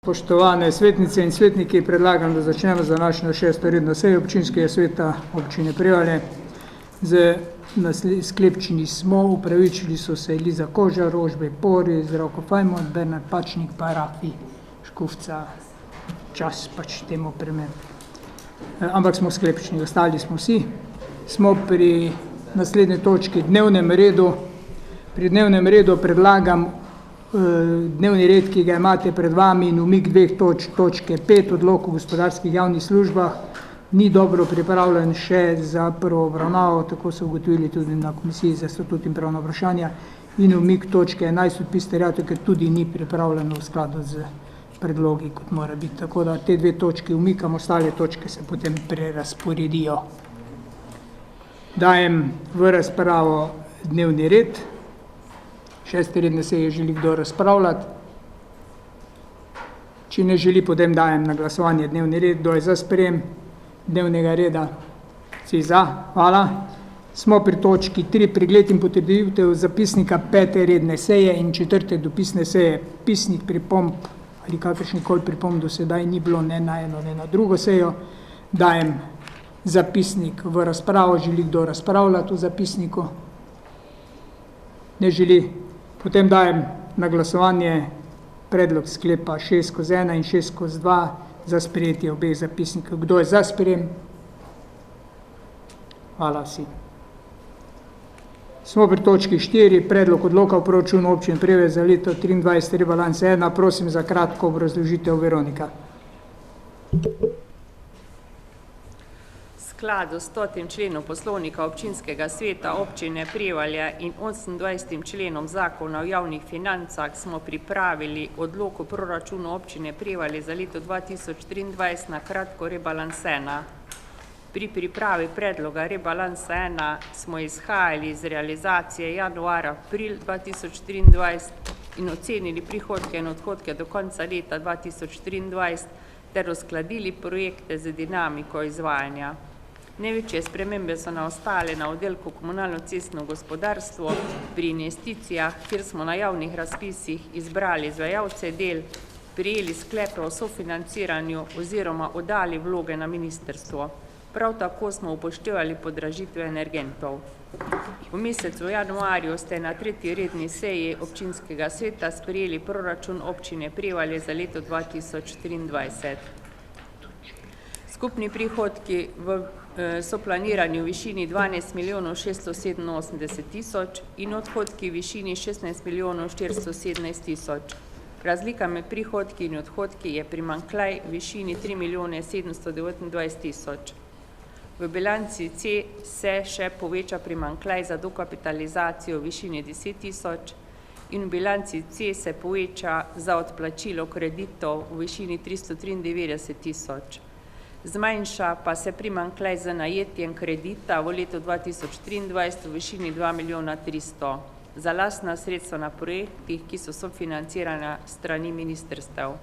Poštovane svetnice in svetniki, predlagam, da začnemo z današnjo 6. redno sejo občinskega sveta občine Prevalje. Sklepčeni smo, upravičili so se Eliza Koža, Rožbej Pori, Zdravko Fajmon, Bernard Pačnik, pa Rafi Škufca. Čas pač temu primer. Ampak smo sklepčeni, ostali smo vsi. Smo pri naslednji točki dnevnem redu. Pri dnevnem redu predlagam dnevni red, ki ga imate pred vami, in umik dveh točke 5 odlok o gospodarskih javnih službah, ni dobro pripravljen še za prvo obravnavo, tako so ugotovili tudi na komisiji za statut in pravna vprašanja, in umik točke 11 odpis terjatev, ker tudi ni pripravljeno v skladu z predlogi, kot mora biti. Tako da te dve točke umikamo, ostale točke se potem prerasporedijo. Dajem v razpravo dnevni red. 6. redne seje želi kdo razpravljati. Če ne želi, potem dajem na glasovanje dnevni red. Kdo je za sprejem dnevnega reda? Vsi za? Hvala. Smo pri točki 3. Pregled in potrditev zapisnika 5. redne seje in 4. dopisne seje. Pisnih pripomb ali kakršnikoli pripomb do sedaj ni bilo, ne na eno, ne na drugo sejo. Dajem zapisnik v razpravo. Želi kdo razpravljati o zapisniku? Ne želi. Potem dajem na glasovanje predlog sklepa 6/1 in 6/2 za sprejetje obeh zapisnikov. Kdo je za sprejem? Hvala vsi. Smo pri točki 4. Predlog odloka o proračunu občine Prevalje za leto 2023, rebalans 1. Prosim za kratko obrazložitev Veronika. V skladu s 100. členom poslovnika občinskega sveta občine Prevalje in 28. členom zakona o javnih financah smo pripravili odlok o proračunu občine Prevalje za leto 2023 na kratko rebalans 1. Pri pripravi predloga rebalansa 1 smo izhajali iz realizacije januar-april 2023 in ocenili prihodke in odhodke do konca leta 2023 ter uskladili projekte z dinamiko izvajanja. Največje spremembe so nastale na oddelku komunalno-cestno gospodarstvo pri investicijah, kjer smo na javnih razpisih izbrali izvajalce del, prijeli sklepe o sofinanciranju oziroma oddali vloge na ministrstvo. Prav tako smo upoštevali podražitve energentov. V mesecu januarju ste na 3. redni seji občinskega sveta sprejeli proračun občine Prevalje za leto 2023. Skupni prihodki so planirani v višini 12 milijonov 687 tisoč in odhodki v višini 16 milijonov 417 tisoč. Razlika med prihodki in odhodki je primanjkljaj v višini 3 milijone 729 tisoč. V bilanci C se še poveča primanjkljaj za dokapitalizacijo v višini 10 tisoč in v bilanci C se poveča za odplačilo kreditov v višini 393 tisoč. Zmanjša pa se primanjkljaj za najetjem kredita v letu 2023 v višini 2 milijona 300 za lastna sredstva na projektih, ki so sofinancirana strani ministrstev.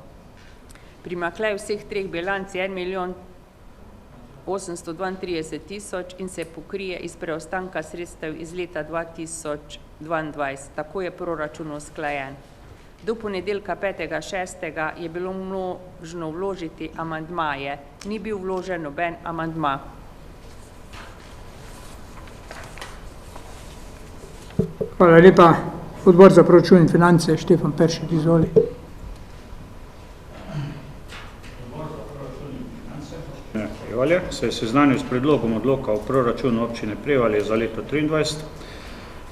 Primanjkljaj vseh treh bilanc je 1 milijon 832 tisoč in se pokrije iz preostanka sredstev iz leta 2022. Tako je proračun usklajen. Do ponedeljka 5.6. je bilo možno vložiti amandmaje. Ni bil vložen noben amandma. Hvala lepa. Odbor za proračun in finance, Štefan Peršek, izvoli. Prevalje se je seznanil s predlogom odloka o proračunu občine Prevalje za leto 2023,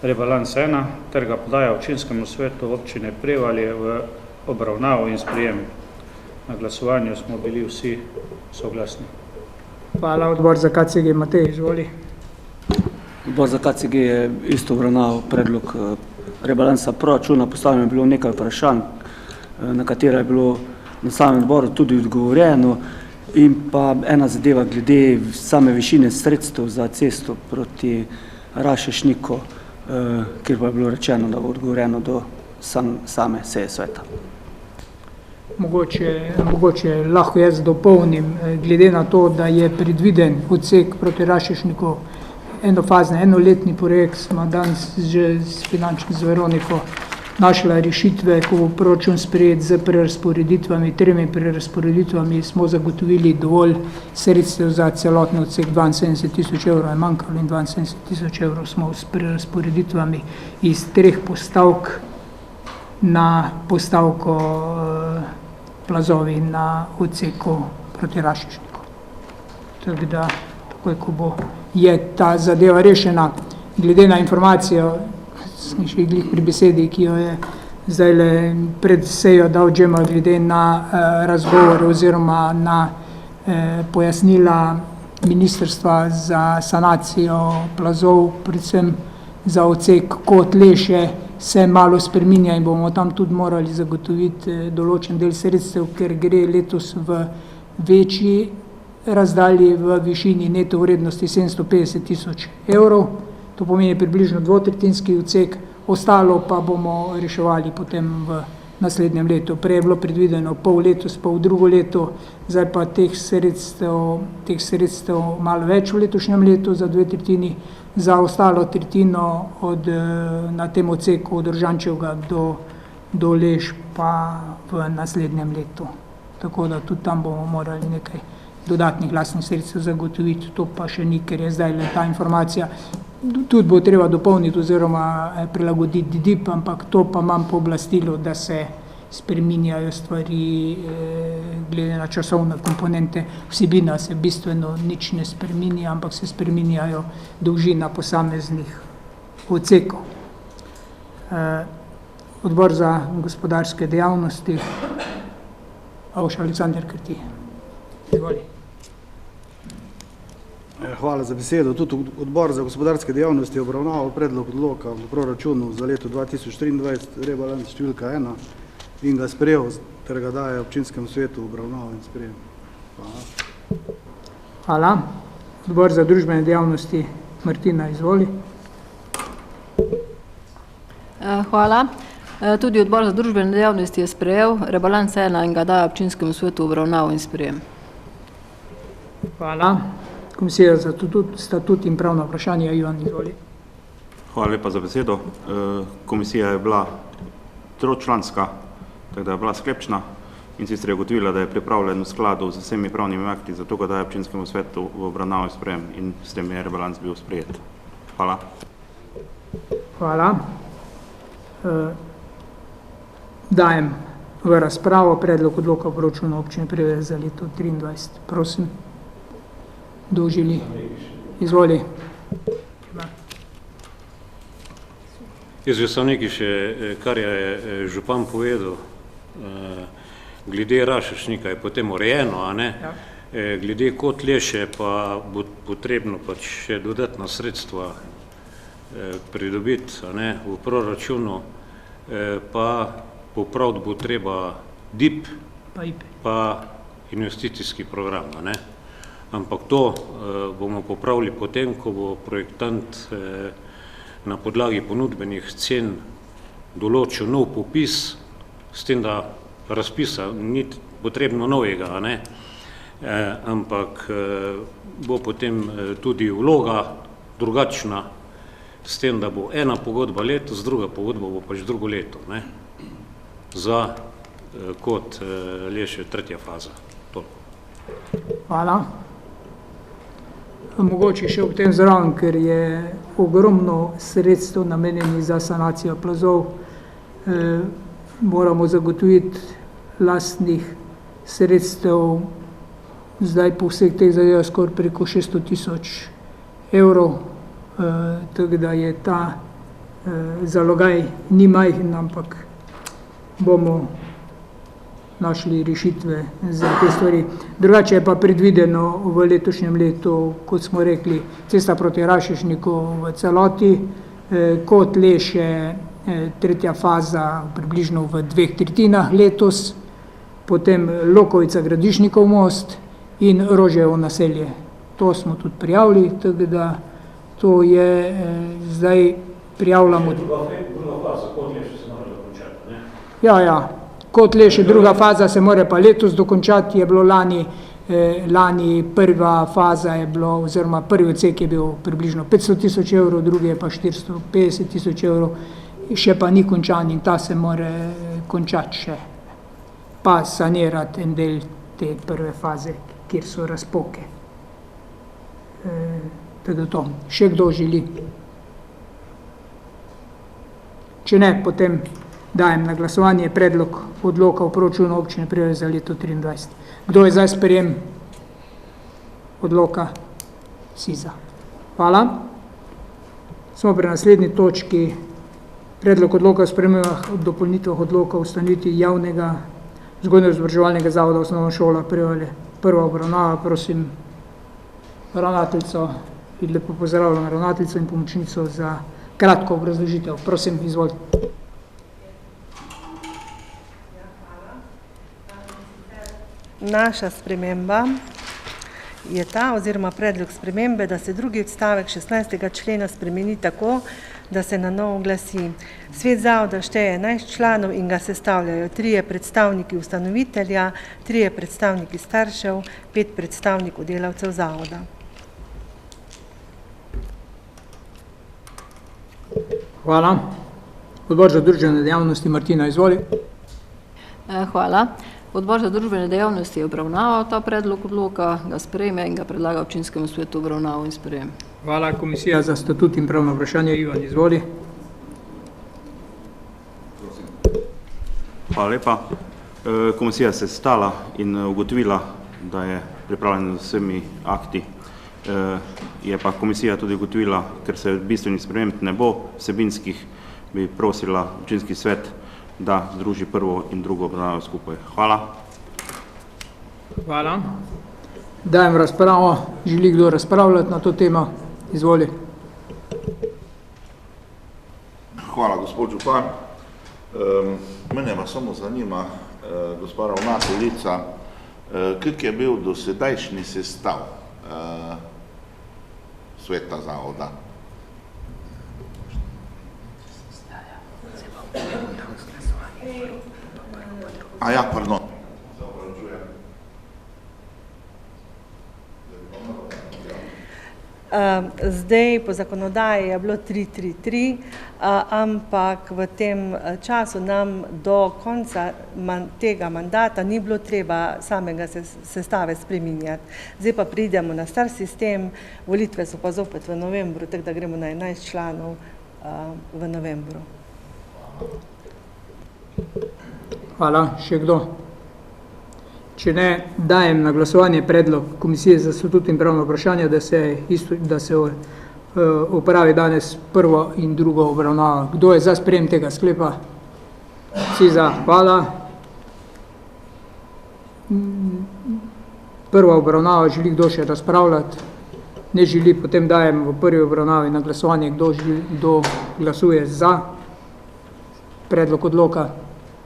rebalans 1, ter ga podaja občinskemu svetu občine Prevalje v obravnavo in sprejem. Na glasovanju smo bili vsi soglasni. Hvala. Odbor za KCG, Matej, izvoli. Odbor za KCG je isto obravnaval predlog rebalansa proračuna. Postavljeno je bilo nekaj vprašanj, na katera je bilo na samem odboru tudi odgovorjeno, in pa ena zadeva glede same višine sredstev za cesto proti Rašešniku, kjer pa je bilo rečeno, da bo odgovorjeno do same seje sveta. Mogoče lahko jaz dopolnim, glede na to, da je predviden odsek proti Rašešniku enofazni, enoletni projekt, smo danes že s finančno z Veroniko našla rešitve, ko bo proračun sprejet z prerazporeditvami, 3 prerazporeditvami, smo zagotovili dovolj sredstev za celotni odsek, 72 000 evrov je manjkalo in 72 000 evrov smo s prerazporeditvami iz 3 postavk na postavko plazovi na odseku proti Rašišniku. Tako da, takoj, ko je ta zadeva rešena, glede na informacijo, sem še glih pri besedi, ki jo je zdajle pred sejo dal Džema glede na razgovor oziroma na pojasnila Ministrstva za sanacijo plazov, predvsem za odsek Kot-Leše, se malo spreminja in bomo tam tudi morali zagotoviti določen del sredstev, ker gre letos v večji razdalji v višini neto vrednosti 750 000 evrov. To pomeni približno 2/3 odsek, ostalo pa bomo reševali potem v naslednjem letu. Prej je bilo predvideno pol letos, pol drugo leto, zdaj pa teh sredstev malo več v letošnjem letu za 2/3, za ostalo tretjino na tem odseku od Rožančevega do Leš pa v naslednjem letu. Tako da tudi tam bomo morali nekaj dodatnih lastnih sredstev zagotoviti, to pa še ni, ker je zdaj ta informacija. Tudi bo treba dopolniti oziroma prilagoditi DIP, ampak to pa imam pooblastilo, da se spreminjajo stvari glede na časovne komponente. Vsebina se bistveno nič ne spreminja, ampak se spreminjajo dolžina posameznih odsekov. Odbor za gospodarske dejavnosti, Avš Aleksandar Krti. Izvoli. Hvala za besedo. Tudi odbor za gospodarske dejavnosti je obravnaval predlog odloka v proračunu za leto 2023, rebalans številka 1, in ga sprejel, ter ga daje občinskemu svetu obravnaval in sprejem. Hvala. Hvala. Odbor za družbene dejavnosti, Martina, izvoli. Hvala. Tudi odbor za družbene dejavnosti je sprejel rebalans 1 in ga daje občinskemu svetu obravnaval in sprejem. Hvala. Komisija za statut in pravno vprašanje, Ivan, izvoli. Hvala lepa za besedo. Komisija je bila tročlanska, tako da je bila sklepčna in sicer je ugotovila, da je pripravljen v skladu z vsemi pravnimi akti, zato ga daje občinskemu svetu v obravnavo in sprejem in s tem je rebalans bil sprejet. Hvala. Hvala. Dajem v razpravo predlog odloka o proračunu občine Prevalje za leto 2023. Prosim. Kdo želi? Izvoli. Jaz bi samo nekaj še, kar je župan povedal, glede Rašišnika je potem urejeno, a ne? Ja. Glede Kot-Leše pa bo potrebno pač še dodatna sredstva pridobiti, a ne, v proračunu, pa popraviti bo treba DIP pa investicijski program, a ne? Ampak to bomo popravili potem, ko bo projektant na podlagi ponudbenih cen določil nov popis, s tem, da razpisa ni potrebno novega, a ne? Ampak bo potem tudi vloga drugačna, s tem, da bo ena pogodba letos, druga pogodba bo pač drugo leto, ne? Za Kot-Leše tretja faza. Toliko. Hvala. Mogoče še ob tem zraven, ker je ogromno sredstev namenjenih za sanacijo plazov, moramo zagotoviti lastnih sredstev, zdaj po vseh teh zadevah skoraj preko 600 000 evrov, tako da je ta zalogaj ni majhen, ampak bomo našli rešitve za te stvari. Drugače je pa predvideno v letošnjem letu, kot smo rekli, cesta proti Rašišniku v celoti, Kot-Leše tretja faza približno v 2/3 letos, potem Lokovica-Gradišnikov most in Roževo naselje. To smo tudi prijavili, tako da to je zdaj prijavljamo. Druga faza, Kot-Leše se mora dokončati, ne? Ja. Kot-Leše druga faza se mora pa letos dokončati, je bilo lani prva faza je bilo, oziroma prvi odsek je bil približno 500 000 evrov, drugi je pa 450 000 evrov še pa ni končan in ta se mora končati še, pa sanirati en del te prve faze, kjer so razpoke. Tako to. Še kdo želi? Če ne, potem dajem na glasovanje predlog odloka o proračunu občine Prevalje za leto 2023. Kdo je za sprejem odloka? Vsi za. Hvala. Smo pri naslednji točki. Predlog odloka o spremembah in dopolnitvah odloka o ustanovitvi javnega vzgojno-izobraževalnega zavoda Osnovna šola Prevalje. Prva obravnava, prosim ravnateljico, in lepo pozdravljam ravnateljico in pomočnico za kratko obrazložitev. Prosim, izvolite. Naša sprememba je ta, oziroma predlog spremembe, da se drugi odstavek 16. člena spremeni tako, da se na novo glasi: Svet zavoda šteje 11 članov in ga sestavljajo 3 predstavniki ustanovitelja, 3 predstavniki staršev, 5 predstavnikov delavcev zavoda. Hvala. Odbor za družbene dejavnosti, Martina, izvoli. Hvala. Odbor za družbene dejavnosti je obravnaval ta predlog odloka, ga sprejme in ga predlaga občinskemu svetu obravnavo in sprejem. Hvala. Komisija za statut in pravno vprašanje, Ivan, izvoli. Hvala lepa. Komisija se je sestala in ugotovila, da je pripravljena z vsemi akti. Je pa komisija tudi ugotovila, ker se bistvenih sprememb ne bo vsebinskih, bi prosila občinski svet, da združi prvo in drugo obravnavo skupaj. Hvala. Hvala. Dajem razpravo. Želi kdo razpravljati na to temo? Izvoli. Hvala, gospod župan. Mene pa samo zanima, gospa ravnateljica, kak je bil dosedajšnji sestav sveta zavoda? Pardon. Zdaj po zakonodaji je bilo 3-3-3, ampak v tem času nam do konca tega mandata ni bilo treba samega sestave spreminjati. Zdaj pa pridemo na star sistem, volitve so pa zopet v novembru, tako da gremo na 11 članov v novembru. Hvala. Še kdo? Če ne, dajem na glasovanje predlog Komisije za statut in pravno vprašanje, da se opravi danes prvo in drugo obravnavo. Kdo je za sprejem tega sklepa? Vsi za. Hvala. Prva obravnava, želi kdo še razpravljati? Ne želi, potem dajem v prvi obravnavi na glasovanje, kdo glasuje za predlog odloka.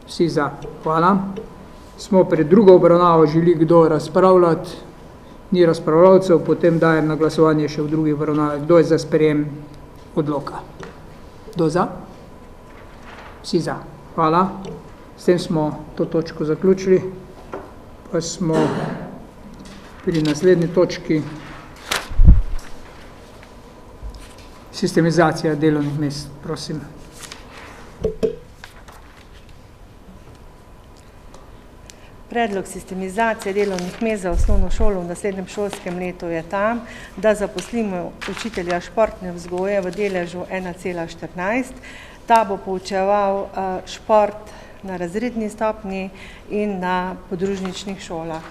Vsi za. Hvala. Smo pred drugo obravnavo, želi kdo razpravljati? Ni razpravljavcev, potem dajem na glasovanje še v drugi obravnavi. Kdo je za sprejem odloka? Kdo za? Vsi za. Hvala. S tem smo to točko zaključili. Pa smo pri naslednji točki. Sistemizacija delovnih mest. Prosim. Predlog sistemizacije delovnih mest za osnovno šolo v naslednjem šolskem letu je ta, da zaposlimo učitelja športne vzgoje v deležu 1,14. Ta bo poučeval šport na razredni stopnji in na podružničnih šolah.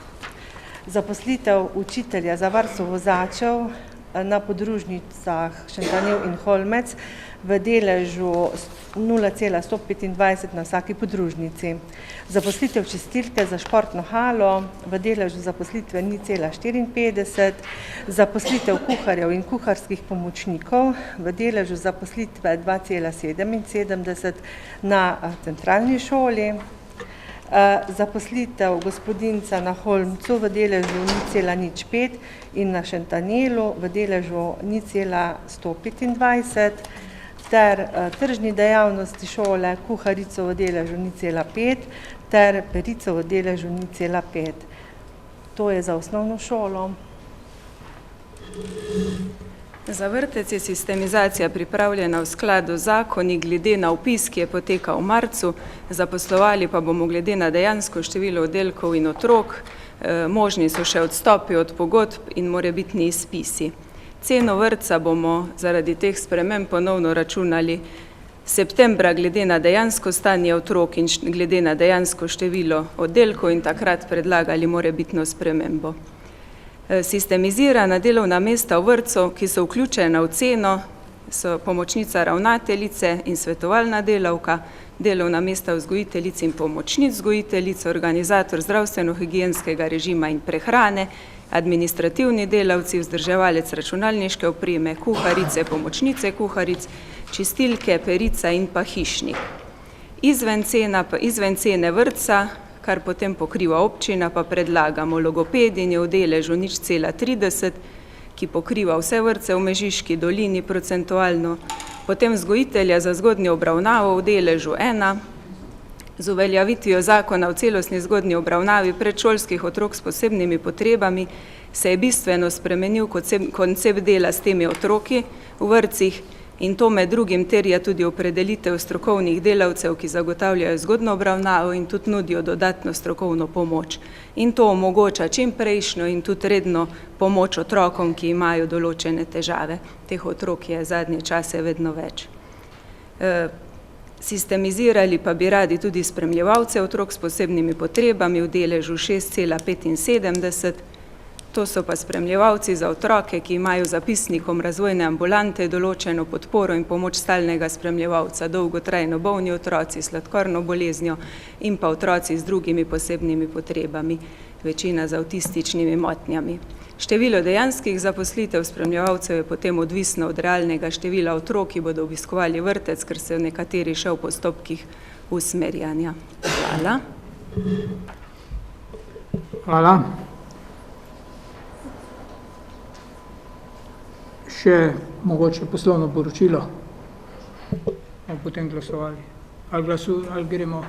Zaposlitev učitelja za varstvo vozačev na podružnicah Šentjernej in Holmec v deležu 0,125 na vsaki podružnici. Zaposlitev čistilke za športno halo v deležu zaposlitve 0,54, zaposlitev kuharjev in kuharskih pomočnikov v deležu zaposlitve 2,77 na centralni šoli, zaposlitev gospodinca na Holmcu v deležu 0,05 in na Šentjerneju v deležu 0,125, ter tržni dejavnosti šole, kuharico v deležu 0,5 ter perico v deležu 0,5. To je za osnovno šolo. Za vrtec je sistemizacija pripravljena v skladu z zakoni glede na vpis, ki je potekal v marcu, zaposlovali pa bomo glede na dejansko število oddelkov in otrok, možni so še odstopi od pogodb in morebitni izpisi. Ceno vrtca bomo zaradi teh sprememb ponovno računali septembra glede na dejansko stanje otrok in glede na dejansko število oddelkov in takrat predlagali morebitno spremembo. Sistemizirana delovna mesta v vrtcu, ki so vključena v ceno, so pomočnica ravnateljice in svetovalna delavka, delovna mesta vzgojiteljic in pomočnic vzgojiteljic, organizator zdravstveno-higienskega režima in prehrane, administrativni delavci, vzdrževalec računalniške opreme, kuharice, pomočnice kuharic, čistilke, perica in pa hišnik. Izven cene vrtca, kar potem pokriva občina, pa predlagamo logopedinje v deležu 0,30, ki pokriva vse vrtce v Mežiški dolini procentualno, potem vzgojitelja za zgodnjo obravnavo v deležu 1, z uveljavitvijo zakona o celostni zgodnji obravnavi predšolskih otrok s posebnimi potrebami se je bistveno spremenil koncept dela s temi otroki v vrtcih in to med drugim terja tudi opredelitev strokovnih delavcev, ki zagotavljajo zgodno obravnavo in tudi nudijo dodatno strokovno pomoč. In to omogoča čimprejšnjo in tudi redno pomoč otrokom, ki imajo določene težave. Teh otrok je zadnje čase vedno več. Sistemizirali pa bi radi tudi spremljevalce otrok s posebnimi potrebami v deležu 6,75. To so pa spremljevalci za otroke, ki imajo zapisnikom razvojne ambulante določeno podporo in pomoč stalnega spremljevalca, dolgotrajno bolni otroci, sladkorno boleznjo in pa otroci z drugimi posebnimi potrebami, večina z avtističnimi motnjami. Število dejanskih zaposlitev spremljevalcev je potem odvisno od realnega števila otrok, ki bodo obiskovali vrtec, ker so nekateri še v postopkih usmerjanja. Hvala. Hvala. Še mogoče poslovno poročilo. Bomo potem glasovali. Ali gremo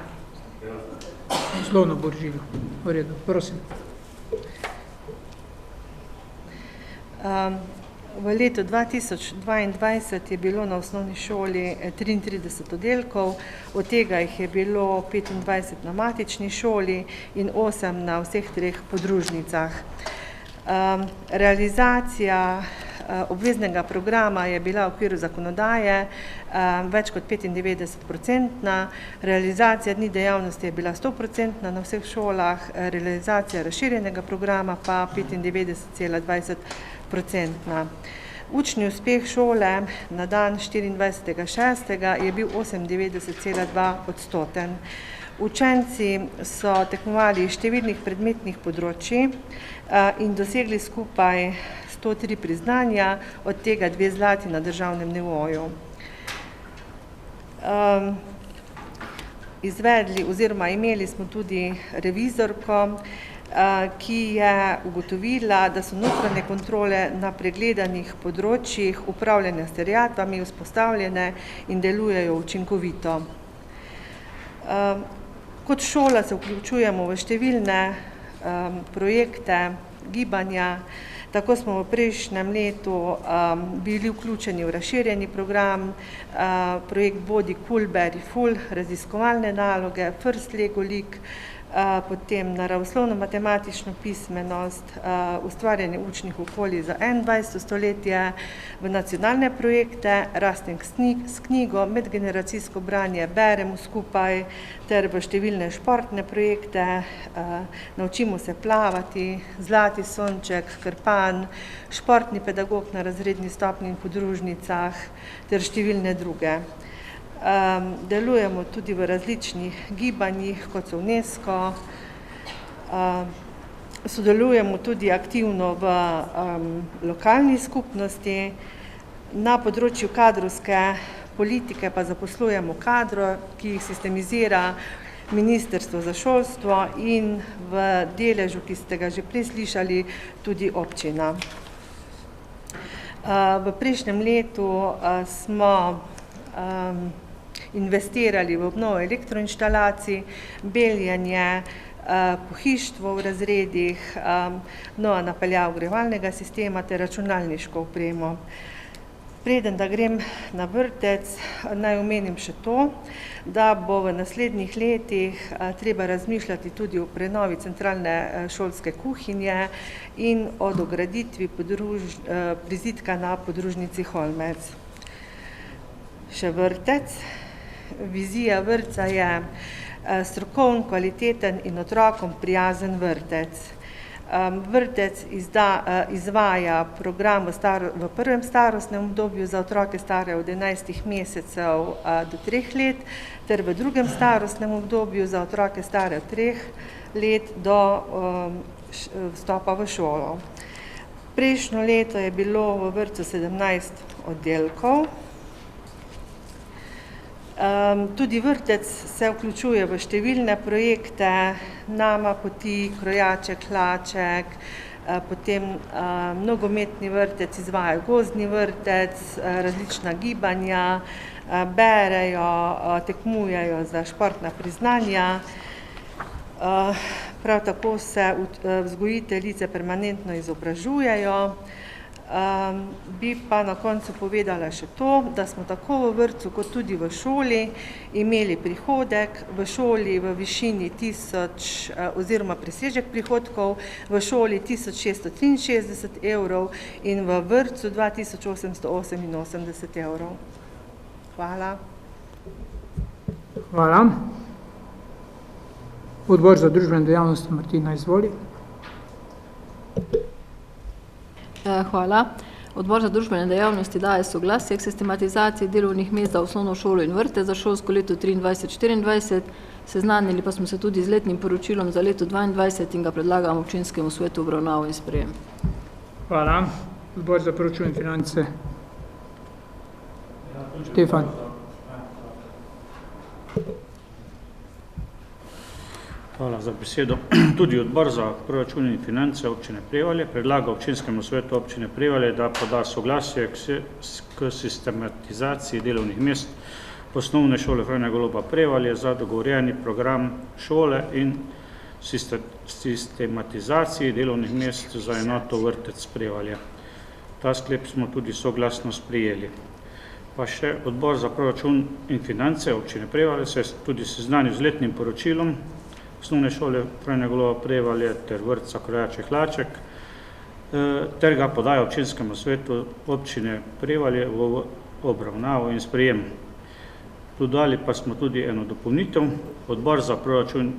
poslovno poročilo? V redu, prosim. V letu 2022 je bilo na osnovni šoli 33 oddelkov, od tega jih je bilo 25 na matični šoli in 8 na vseh 3 podružnicah. Realizacija obveznega programa je bila v okviru zakonodaje več kot 95%, realizacija dni dejavnosti je bila 100% na vseh šolah, realizacija razširjenega programa pa 95,20%. Učni uspeh šole na dan 24.6. je bil 98,2%. Učenci so tekmovali iz številnih predmetnih področji in dosegli skupaj 103 priznanja, od tega 2 zlati na državnem nivoju. Izvedli oziroma imeli smo tudi revizorko, ki je ugotovila, da so notranje kontrole na pregledanih področjih upravljanja s terjatvami vzpostavljene in delujejo učinkovito. Kot šola se vključujemo v številne projekte gibanja. Tako smo v prejšnjem letu bili vključeni v razširjeni program, projekt Bodi Cool, Beri Ful, raziskovalne naloge, First Lego League, potem naravoslovno-matematično pismenost, ustvarjanje učnih okolij za 21. stoletje, v nacionalne projekte, Rastnik s knjigo, medgeneracijsko branje, Beremo skupaj, ter v številne športne projekte, Naučimo se plavati, Zlati sonček, Krpan, športni pedagog na razredni stopnji in podružnicah, ter številne druge. Delujemo tudi v različnih gibanjih, kot so UNESCO, sodelujemo tudi aktivno v lokalni skupnosti, na področju kadrovske politike pa zaposlujemo kadro, ki jih sistemizira Ministrstvo za šolstvo in v deležu, ki ste ga že prej slišali, tudi občina. V prejšnjem letu smo investirali v obnovo elektroinštalacij, beljenje, pohištvo v razredih, nova napeljava ogrevalnega sistema ter računalniško opremo. Preden da grem na vrtec, naj omenim še to, da bo v naslednjih letih treba razmišljati tudi o prenovi centralne šolske kuhinje in o dograditvi prizidka na podružnici Holmec. Še vrtec. Vizija vrtca je strokoven, kvaliteten in otrokom prijazen vrtec. Vrtec izvaja program v prvem starostnem obdobju za otroke stare od 11 mesecev do 3 let, ter v drugem starostnem obdobju za otroke stare od 3 let do vstopa v šolo. Prejšnjo leto je bilo v vrtcu 17 oddelkov. Tudi vrtec se vključuje v številne projekte, Nama poti, Krojaček, Hlaček, potem nogometni vrtec izvaja gozdni vrtec, različna gibanja, berejo, tekmujejo za športna priznanja. Prav tako se vzgojiteljice permanentno izobražujejo. Bi pa na koncu povedala še to, da smo tako v vrtcu kot tudi v šoli imeli prihodek v šoli v višini 1000 oziroma presežek prihodkov, v šoli 1663 evrov in v vrtcu 2888 evrov. Hvala. Hvala. Odbor za družbene dejavnosti, Martina, izvoli. Hvala. Odbor za družbene dejavnosti daje soglasje k sistematizaciji delovnih mest za osnovno šolo in vrtec za šolsko leto 23-24. Seznanili pa smo se tudi z letnim poročilom za leto 22 in ga predlagamo občinskemu svetu obravnavo in sprejem. Hvala. Odbor za proračun in finance. Štefan. Hvala za besedo. Tudi odbor za proračun in finance občine Prevalje predlaga občinskemu svetu občine Prevalje, da poda soglasje k sistematizaciji delovnih mest osnovne šole Franja Goloba Prevalje za dogovorjeni program šole in sistematizaciji delovnih mest za enoto vrtec Prevalje. Ta sklep smo tudi soglasno sprejeli. Pa še odbor za proračun in finance občine Prevalje se tudi seznanil z letnim poročilom osnovne šole Franja Goloba Prevalje ter vrtca Krojaček Hlaček, ter ga podaja občinskemu svetu občine Prevalje v obravnavo in sprejem. Dodali pa smo tudi eno dopolnitev. Odbor za proračun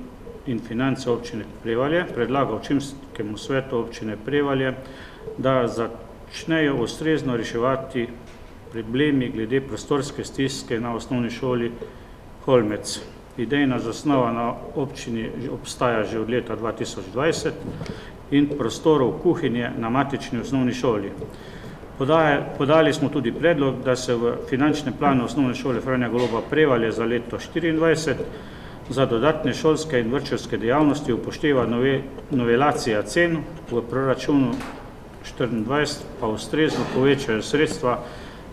in finance občine Prevalje predlaga občinskemu svetu občine Prevalje, da začnejo ustrezno reševati problemi glede prostorske stiske na osnovni šoli Holmec. Idejna zasnova na občini obstaja že od leta 2020 in prostorov kuhinje na matični osnovni šoli. Podali smo tudi predlog, da se v finančnem planu osnovne šole Franja Goloba Prevalje za leto 2024 za dodatne šolske in vrtčevske dejavnosti upošteva novelacija cen, v proračunu 2024 pa ustrezno povečajo sredstva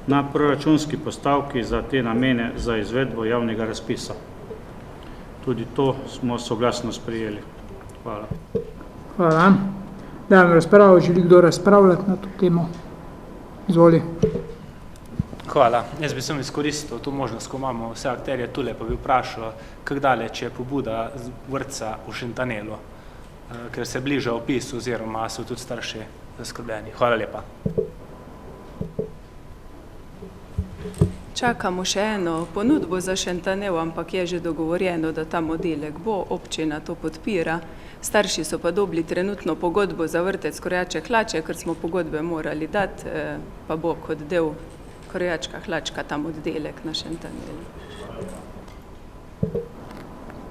na proračunski postavki za te namene za izvedbo javnega razpisa. Tudi to smo soglasno sprejeli. Hvala. Hvala. Dajem razpravo. Želi kdo razpravljati na to temo? Izvoli. Hvala. Jaz bi sem izkoristil to možnost, ko imamo vse akterje tule, pa bi vprašal, kako daleč je pobuda vrtca v Šentanelu, ker se bliža opis oziroma so tudi starši zaskrbljeni. Hvala lepa. Čakamo še eno ponudbo za Šentanel, ampak je že dogovorjeno, da ta oddelek bo, občina to podpira. Starši so pa dobili trenutno pogodbo za vrtec Krojaček Hlaček, ker smo pogodbe morali dati, pa bo kot del Krojačka Hlačka tam oddelek na Šentanelu.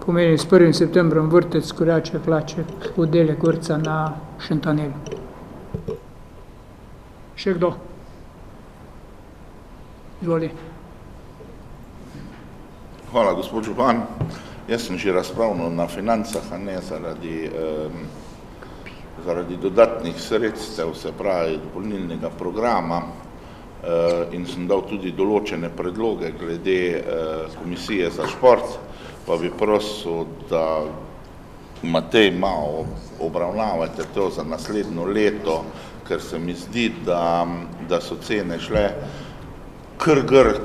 Pomeni s 1. septembrom vrtec Krojaček Hlaček, oddelek vrtca na Šentanelu. Še kdo? Izvoli. Hvala, gospod župan. Jaz sem že razpravljal na financah, a ne zaradi dodatnih sredstev, se pravi dopolnilnega programa, in sem dal tudi določene predloge glede komisije za šport, pa bi prosil, da Matej malo obravnavate to za naslednjo leto, ker se mi zdi, da so cene šle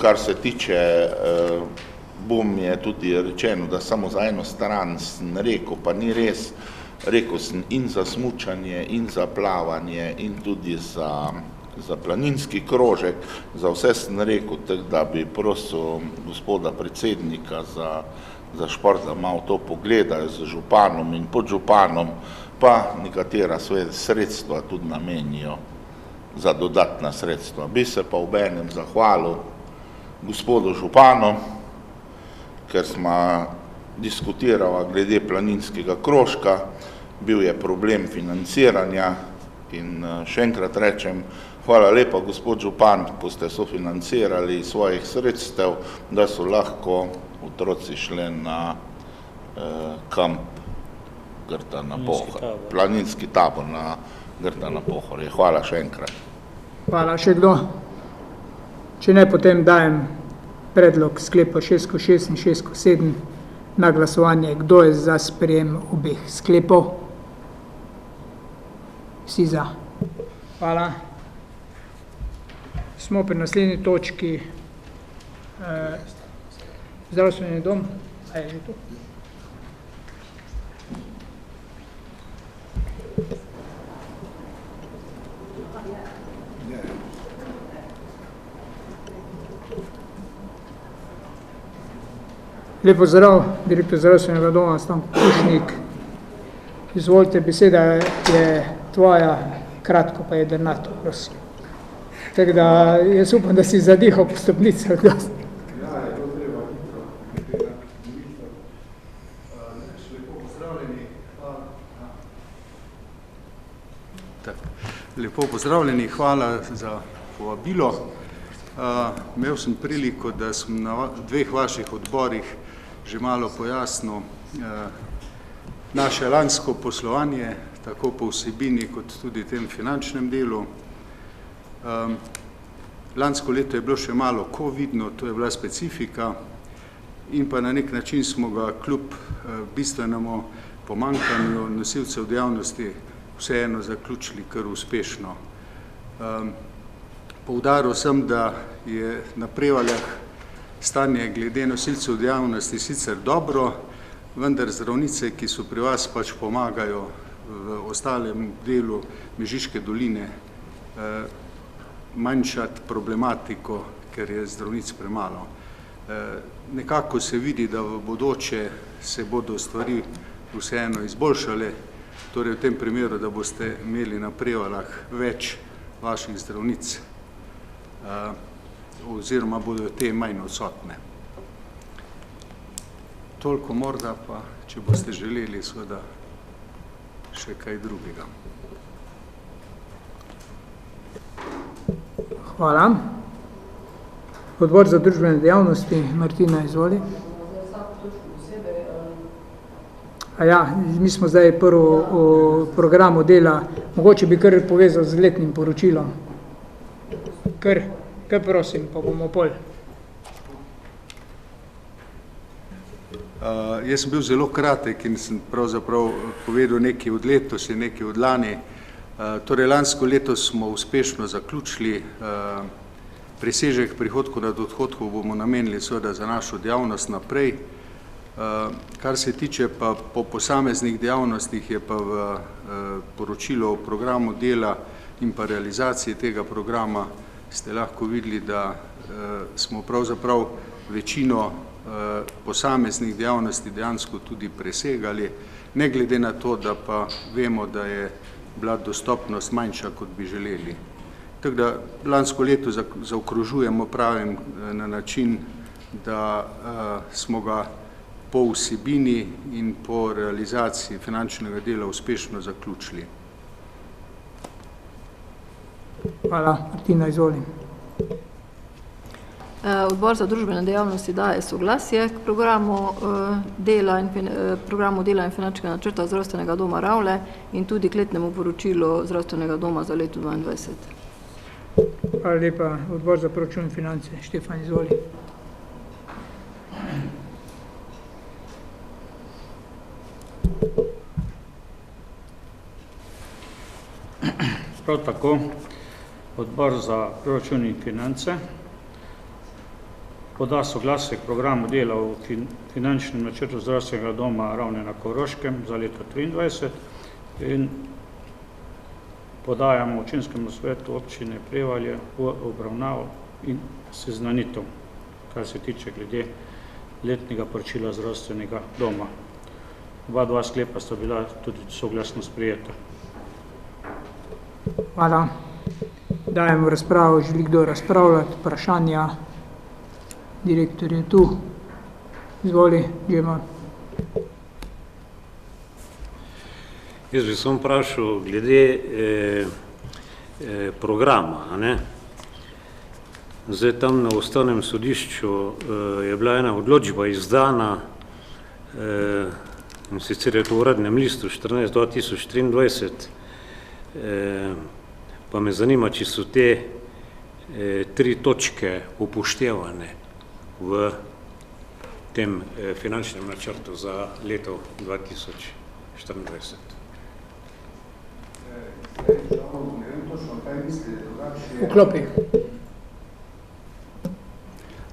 kar se tiče, bom je tudi rečeno, da samo za eno stran sem rekel, pa ni res, rekel sem in za smučanje, in za plavanje, in tudi za planinski krožek, za vse sem rekel, tako da bi prosil gospoda predsednika za šport, da malo to pogledajo z županom in podžupanom, pa nekatera sredstva tudi namenijo za dodatna sredstva. Bi se pa obenem zahvalil gospodu županu, ker smo diskutirali glede planinskega krožka, bil je problem financiranja in še enkrat rečem, hvala lepa gospod župan, ko ste sofinancirali svojih sredstev, da so lahko otroci šli na kamp Grta na Pohor, planinski tabor na Grta na Pohorje. Hvala še enkrat. Hvala. Še kdo? Če ne, potem dajem predlog sklepa 6.6 in 6.7 na glasovanje. Kdo je za sprejem obeh sklepov? Vsi za. Hvala. Smo pri naslednji točki. Zdravstveni dom. A je že tu? Lep pozdrav, direktor zdravstvenega doma Stanko Pušnik. Izvolite, beseda je tvoja, kratko pa jedrnato, prosim. Tako da jaz upam, da si zadihal po stopnicah. Ja, je to treba hitro. Lepo pozdravljeni. Lepo pozdravljeni, hvala za povabilo. Imel sem priliko, da sem na dveh vaših odborih že malo pojasnil naše lansko poslovanje, tako po vsebini kot tudi tem finančnem delu. Lansko leto je bilo še malo covidno, to je bila specifika in pa na nek način smo ga kljub bistvenemu pomanjkanju nosilcev dejavnosti vseeno zaključili kar uspešno. Poudaril sem, da je na Prevaljah stanje glede nosilcev dejavnosti sicer dobro, vendar zdravnice, ki so pri vas, pač pomagajo v ostalem delu Mežiške doline manjšati problematiko, ker je zdravnic premalo. Nekako se vidi, da v bodoče se bodo stvari vseeno izboljšale, torej v tem primeru, da boste imeli na Prevaljah več vaših zdravnic, oziroma bodo te manj odsotne. Toliko morda pa, če boste želeli, seveda še kaj drugega. Hvala. Odbor za družbene dejavnosti, Martina, izvoli. Mi smo zdaj prvo o programu dela, mogoče bi kar povezal z letnim poročilom. Kar prosim, pa bomo pol. Jaz sem bil zelo kratek in sem pravzaprav povedal nekaj od letos in nekaj od lani. Torej, lansko leto smo uspešno zaključili, presežek prihodkov nad odhodkov bomo namenili seveda za našo dejavnost naprej. Kar se tiče pa po posameznih dejavnostih, je pa v poročilu o programu dela in pa realizaciji tega programa ste lahko videli, da smo pravzaprav večino posameznih dejavnosti dejansko tudi presegali, ne glede na to, da pa vemo, da je bila dostopnost manjša, kot bi želeli. Tako da lansko leto zaokrožujemo, pravim, na način, da smo ga po vsebini in po realizaciji finančnega dela uspešno zaključili. Hvala. Martina, izvoli. Odbor za družbene dejavnosti daje soglasje k programu dela in finančnega načrta zdravstvenega doma Ravle in tudi k letnemu poročilu zdravstvenega doma za leto 2022. Hvala lepa. Odbor za proračun in finance. Štefan, izvoli. Prav tako odbor za proračun in finance poda soglasje k programu dela v finančnem načrtu zdravstvenega doma Ravne na Koroškem za leto 2023 in podajamo občinskemu svetu občine Prevalje v obravnavo in seznanitev, kar se tiče glede letnega poročila zdravstvenega doma. Oba dva sklepa sta bila tudi soglasno sprejeta. Hvala. Dajemo razpravo, želi kdo razpravljati, vprašanja. Direktor je tu. Izvoli, Džema. Jaz bi samo vprašal glede programa. Ne? Zdaj tam na Ustavnem sodišču je bila ena odločba izdana, in sicer je to v Uradnem listu 14.2023, pa me zanima, či so te 3 točke upoštevane v tem finančnem načrtu za leto 2024. Vklopi.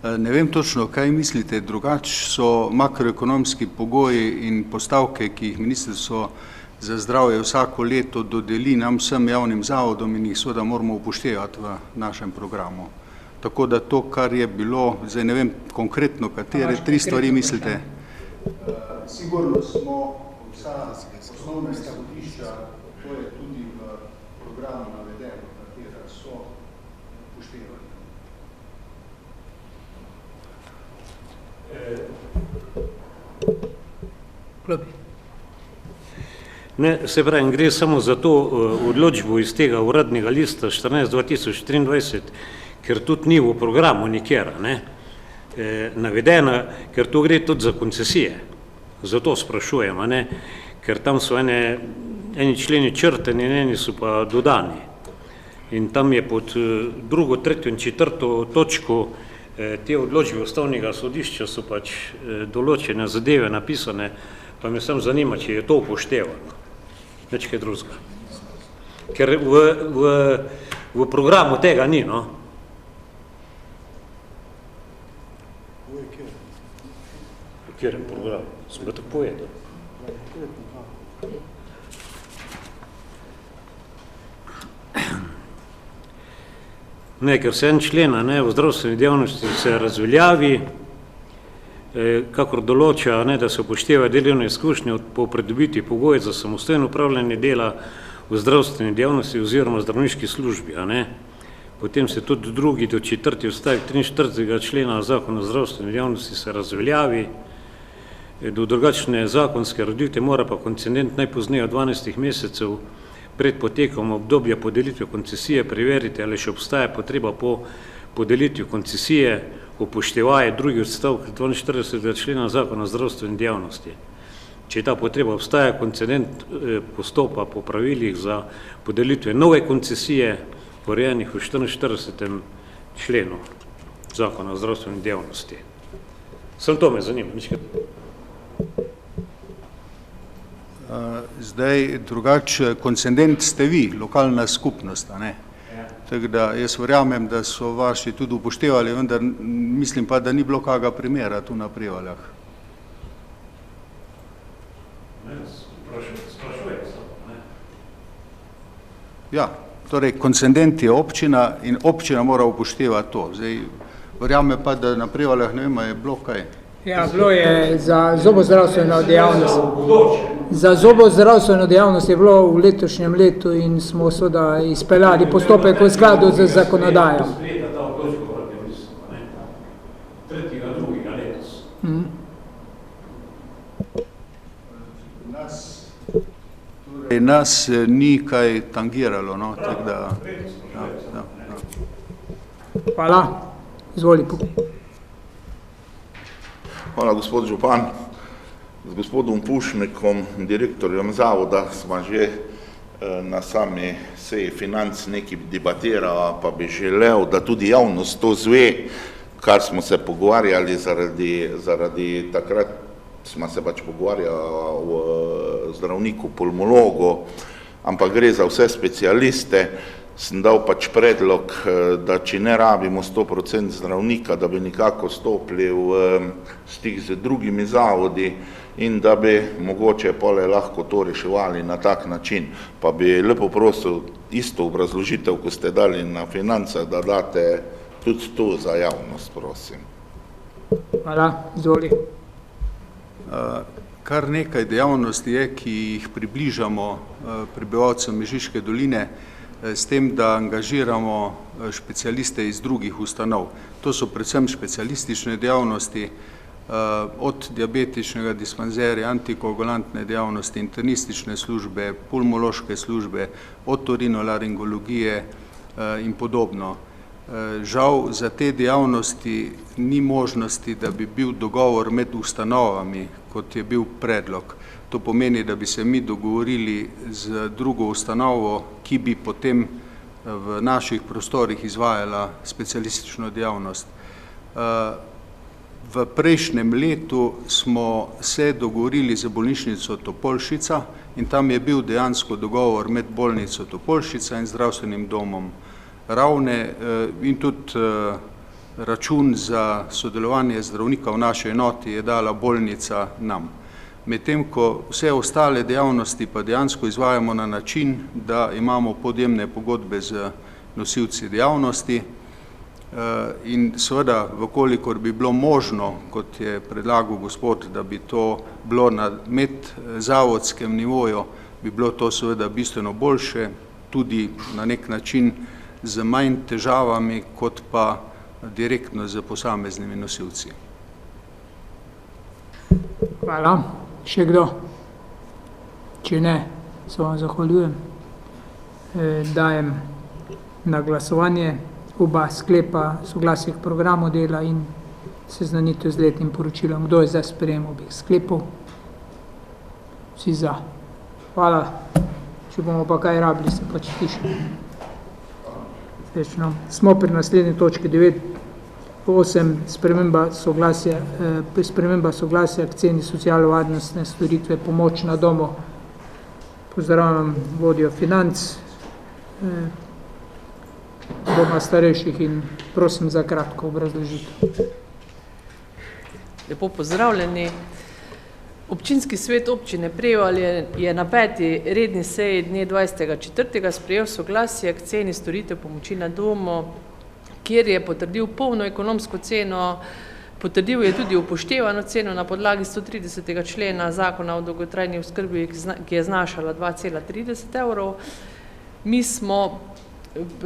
Ne vem točno, kaj mislite drugače, so makroekonomski pogoji in postavke, ki jih Ministrstvo za zdravje vsako leto dodeli nam vsem javnim zavodom in jih seveda moramo upoštevati v našem programu. Tako da to, kar je bilo, zdaj ne vem konkretno, katere 3 stvari mislite. Sigurno smo vsa osnovna izhodišča, to je tudi v programu navedeno, katera so upoštevali. Ne, se pravi, gre samo za to odločbo iz tega uradnega lista 14.2023, ker tudi ni v programu nikjer navedena, ker to gre tudi za koncesije. Zato sprašujem, ker tam so eni členi črteni in eni so pa dodani. In tam je pod 2., 3. in 4. točko te odločbe Ustavnega sodišča so pač določene zadeve napisane, pa me samo zanima, če je to upoštevano. Nič kaj drugega. Ker v programu tega ni, no. V katerem programu? Sem ga tako povedal. Ne, ker se en člen v zdravstveni dejavnosti se razveljavi, kakor določa, da se upošteva delovne izkušnje po pridobitvi pogojev za samostojno upravljanje dela v zdravstveni dejavnosti oziroma zdravniški službi. Potem se tudi 2. do 4. odstavek 43. člena Zakona o zdravstveni dejavnosti se razveljavi. Do drugačne zakonske ureditve mora pa koncedent najpozneje 12 mesecev pred potekom obdobja podelitve koncesije preveriti, ali še obstaja potreba po podelitvi koncesije, upoštevaje 2. odstavek 42. člena Zakona o zdravstveni dejavnosti. Če ta potreba obstaja, koncedent postopa po pravilih za podelitve nove koncesije, urejenih v 44. členu Zakona o zdravstveni dejavnosti. Samo to me zanima. Zdaj drugače, koncedent ste vi, lokalna skupnost, Tako da jaz verjamem, da so vaši tudi upoštevali, vendar mislim pa, da ni bilo kakega primera tu na Prevaljah. Ja, torej koncedent je občina in občina mora upoštevati to. Zdaj verjamem pa, da na Prevaljah, ne vem, je bilo kaj. Ja, bilo je za zobozdravstveno dejavnost. Za zobozdravstveno dejavnost je bilo v letošnjem letu in smo seveda izpeljali postopek v skladu z zakonodajo. Nas ni kaj tangiralo, no, tako da... Hvala. Izvoli, Pupi. Hvala, gospod župan. Z gospodom Pušnikom, direktorjem zavoda, smo že na sami seji financ nekaj debatirala, pa bi želel, da tudi javnost to zve, kar smo se pogovarjali zaradi takrat, smo se pač pogovarjali o zdravniku, pulmologu, ampak gre za vse specialiste, sem dal pač predlog, da če ne rabimo 100% zdravnika, da bi nekako stopili v stik z drugimi zavodi in da bi mogoče pole lahko to reševali na tak način. Pa bi lepo prosil isto obrazložitev, ko ste dali na financah, da date tudi to za javnost, prosim. Hvala, izvoli. Kar nekaj dejavnosti je, ki jih približamo prebivalcem Mežiške doline, s tem, da angažiramo specialiste iz drugih ustanov. To so predvsem specialistične dejavnosti, od diabetičnega dispanzerja, antikoagulantne dejavnosti, internistične službe, pulmološke službe, otorinolaringologije in podobno. Žal za te dejavnosti ni možnosti, da bi bil dogovor med ustanovami, kot je bil predlog. To pomeni, da bi se mi dogovorili z drugo ustanovo, ki bi potem v naših prostorih izvajala specialistično dejavnost. V prejšnjem letu smo se dogovorili z bolnišnico Topolšica in tam je bil dejansko dogovor med bolnico Topolšica in zdravstvenim domom Ravne in tudi račun za sodelovanje zdravnika v naši enoti je dala bolnica nam. Medtem ko vse ostale dejavnosti pa dejansko izvajamo na način, da imamo podjemne pogodbe z nosilci dejavnosti in seveda, vkolikor bi bilo možno, kot je predlagal gospod, da bi to bilo na medzavodskem nivoju, bi bilo to seveda bistveno boljše, tudi na nek način z manj težavami, kot pa direktno z posameznimi nosilci. Hvala. Še kdo? Če ne, se vam zahvaljujem. Dajem na glasovanje oba sklepa soglasje k programu dela in seznanitev z letnim poročilom. Kdo je za sprejem obeh sklepov? Vsi za. Hvala. Če bomo pa kaj rabili, se pač tišli. Srečno. Smo pri naslednji točki 9.8. Sprememba soglasja k ceni socialno-varnostne storitve pomoč na domu. Pozdravljam vodjo financ, doma starejših in prosim za kratko obrazložitev. Lepo pozdravljeni. Občinski svet občine Prevalje je na 5. redni seji dne 20.4. sprejel soglasje k ceni storitev pomoči na domu, kjer je potrdil polno ekonomsko ceno, potrdil je tudi upoštevano ceno na podlagi 130. člena zakona o dolgotrajni oskrbi, ki je znašala 2,30 evrov. Mi smo v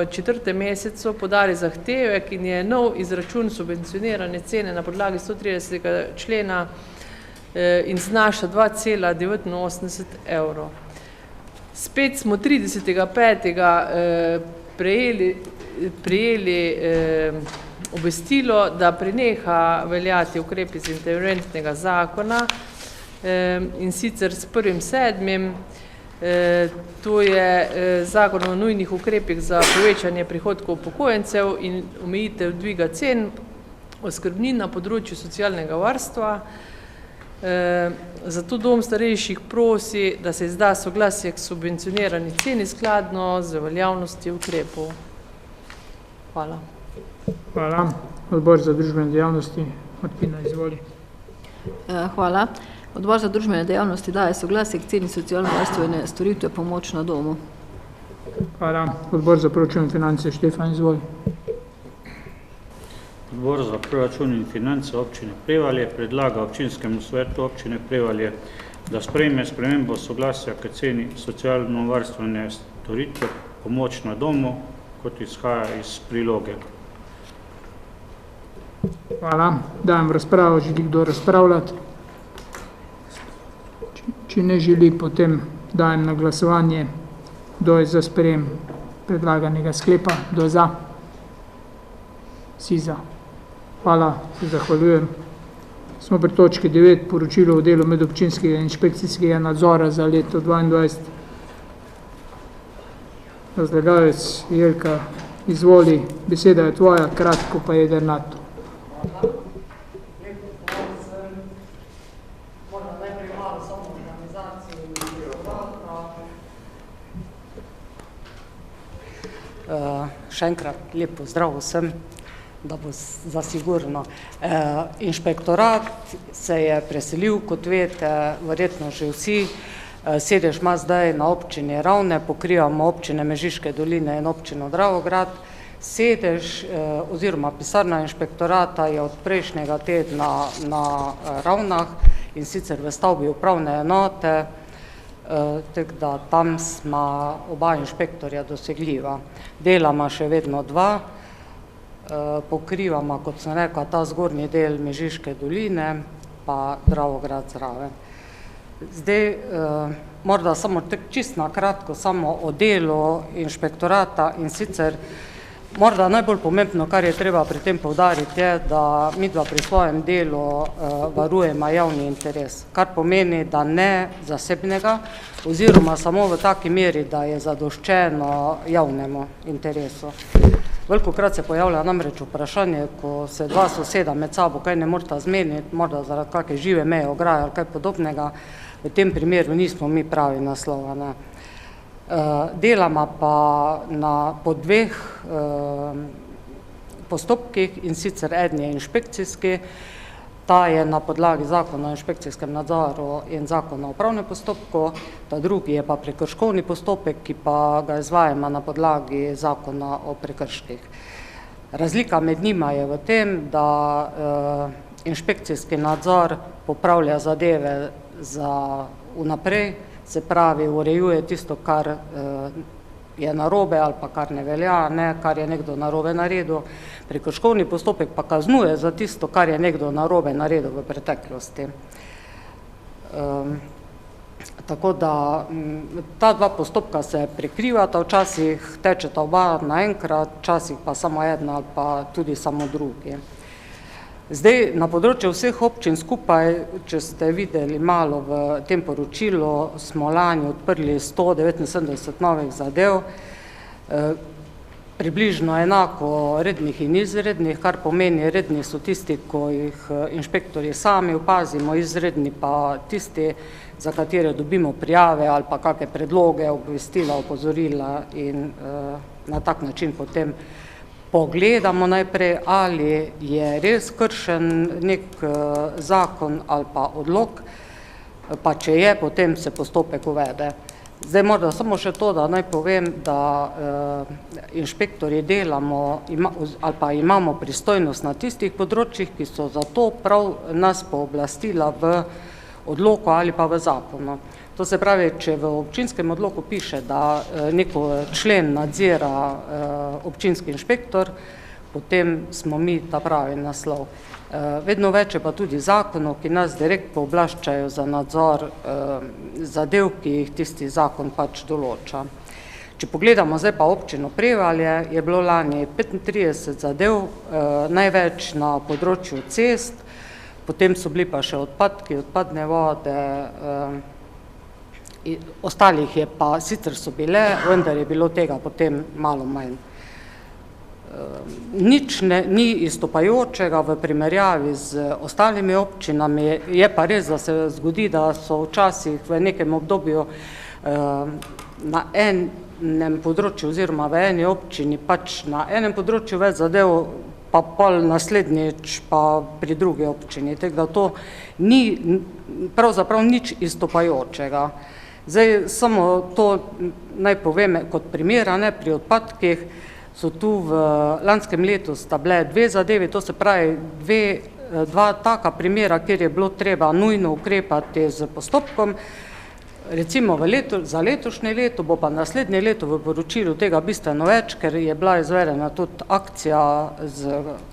4. mesecu podali zahtevek in je nov izračun subvencionirane cene na podlagi 130. člena in znaša 2,89 evrov. Spet smo 30.5. prejeli obvestilo, da preneha veljati ukrepi iz interventnega zakona in sicer s 1.7. To je zakon o nujnih ukrepih za povečanje prihodkov upokojencev in omejitev dviga cen oskrbnin na področju socialnega varstva. Zato dom starejših prosi, da se izda soglasje k subvencionirani ceni skladno z veljavnostjo ukrepov. Hvala. Hvala. Odbor za družbene dejavnosti, Martina, izvoli. Hvala. Odbor za družbene dejavnosti daje soglasje k ceni socialno-varstvene storitve pomoč na domu. Hvala. Odbor za proračun in finance, Štefan, izvoli. Odbor za proračun in finance občine Prevalje predlaga občinskemu svetu občine Prevalje, da sprejme spremembo soglasja k ceni socialno-varstvene storitve pomoč na domu, kot izhaja iz priloge. Hvala. Dajem razpravo, želi kdo razpravljati? Če ne želi, potem dajem na glasovanje, kdo je za sprejem predlaganega sklepa, kdo je za? Vsi za. Hvala, se zahvaljujem. Smo pri točki 9, poročilo o delu medobčinskega inšpekcijskega nadzora za leto 2022. Razlagalec Jelka, izvoli, beseda je tvoja, kratko pa je jedrnato. Še enkrat lep pozdrav vsem, da bo zasigurno. Inšpektorat se je preselil, kot veste, verjetno že vsi. Sedež ima zdaj na občini Ravne, pokrivamo občine Mežiške doline in občino Dravograd. Sedež oziroma pisarna inšpektorata je od prejšnjega tedna na Ravnah in sicer v stavbi upravne enote, tako da tam smo oba inšpektorja dosegljiva. Delama še vedno dva, pokrivamo, kot sem rekla, ta zgornji del Mežiške doline pa Dravograd zraven. Zdaj, morda samo čist na kratko samo o delu inšpektorata in sicer morda najbolj pomembno, kar je treba pri tem poudariti, je, da midva pri svojem delu varujemo javni interes, kar pomeni, da ne zasebnega oziroma samo v taki meri, da je zadoščeno javnemu interesu. Velikokrat se pojavlja namreč vprašanje, ko se dva soseda med sabo kaj ne morata zmeniti, morda zaradi kakšne žive meje, ograje ali kaj podobnega, v tem primeru nismo mi pravi naslov. Delamo pa po dveh postopkih in sicer eden je inšpekcijski, ta je na podlagi zakona o inšpekcijskem nadzoru in zakona o upravnem postopku, ta drugi je pa prekrškovni postopek, ki pa ga izvajamo na podlagi zakona o prekrških. Razlika med njima je v tem, da inšpekcijski nadzor popravlja zadeve za vnaprej, se pravi, urejuje tisto, kar je narobe ali pa kar ne velja, kar je nekdo narobe naredil. Prekrškovni postopek pa kaznuje za tisto, kar je nekdo narobe naredil v preteklosti. Tako da ta dva postopka se prekrivata, včasih tečeta oba naenkrat, včasih pa samo eden ali pa tudi samo drugi. Zdaj, na področju vseh občin skupaj, če ste videli malo v tem poročilu, smo lani odprli 179 novih zadev, približno enako rednih in izrednih, kar pomeni redni so tisti, ko jih inšpektorji sami opazimo, izredni pa tisti, za katere dobimo prijave ali pa kakšne predloge, obvestila, opozorila in na tak način potem pogledamo najprej, ali je res kršen nek zakon ali pa odlok, pa če je, potem se postopek uvede. Zdaj morda samo še to, da naj povem, da inšpektorji delamo ali pa imamo pristojnost na tistih področjih, ki so zato prav nas pooblastila v odloku ali pa v zakonu. To se pravi, če v občinskem odloku piše, da neko člen nadzira občinski inšpektor, potem smo mi ta pravi naslov. Vedno več je pa tudi zakonov, ki nas direkt pooblaščajo za nadzor zadev, ki jih tisti zakon pač določa. Če pogledamo zdaj pa občino Prevalje, je bilo lani 35 zadev, največ na področju cest, potem so bili pa še odpadki, odpadne vode, ostalih je pa, sicer so bile, vendar je bilo tega potem malo manj. Nič ni izstopajočega v primerjavi z ostalimi občinami, je pa res, da se zgodi, da so včasih v nekem obdobju na enem področju oziroma v eni občini pač na enem področju več zadev, pa pol naslednjič pa pri drugi občini, tako da to ni pravzaprav nič izstopajočega. Zdaj, samo to naj povem kot primera, pri odpadkih so tu v lanskem letu sta bile dve zadevi, to se pravi dva taka primera, kjer je bilo treba nujno ukrepati z postopkom. Recimo za letošnje leto, bo pa naslednje leto v poročilu tega bistveno več, ker je bila izvedena tudi akcija,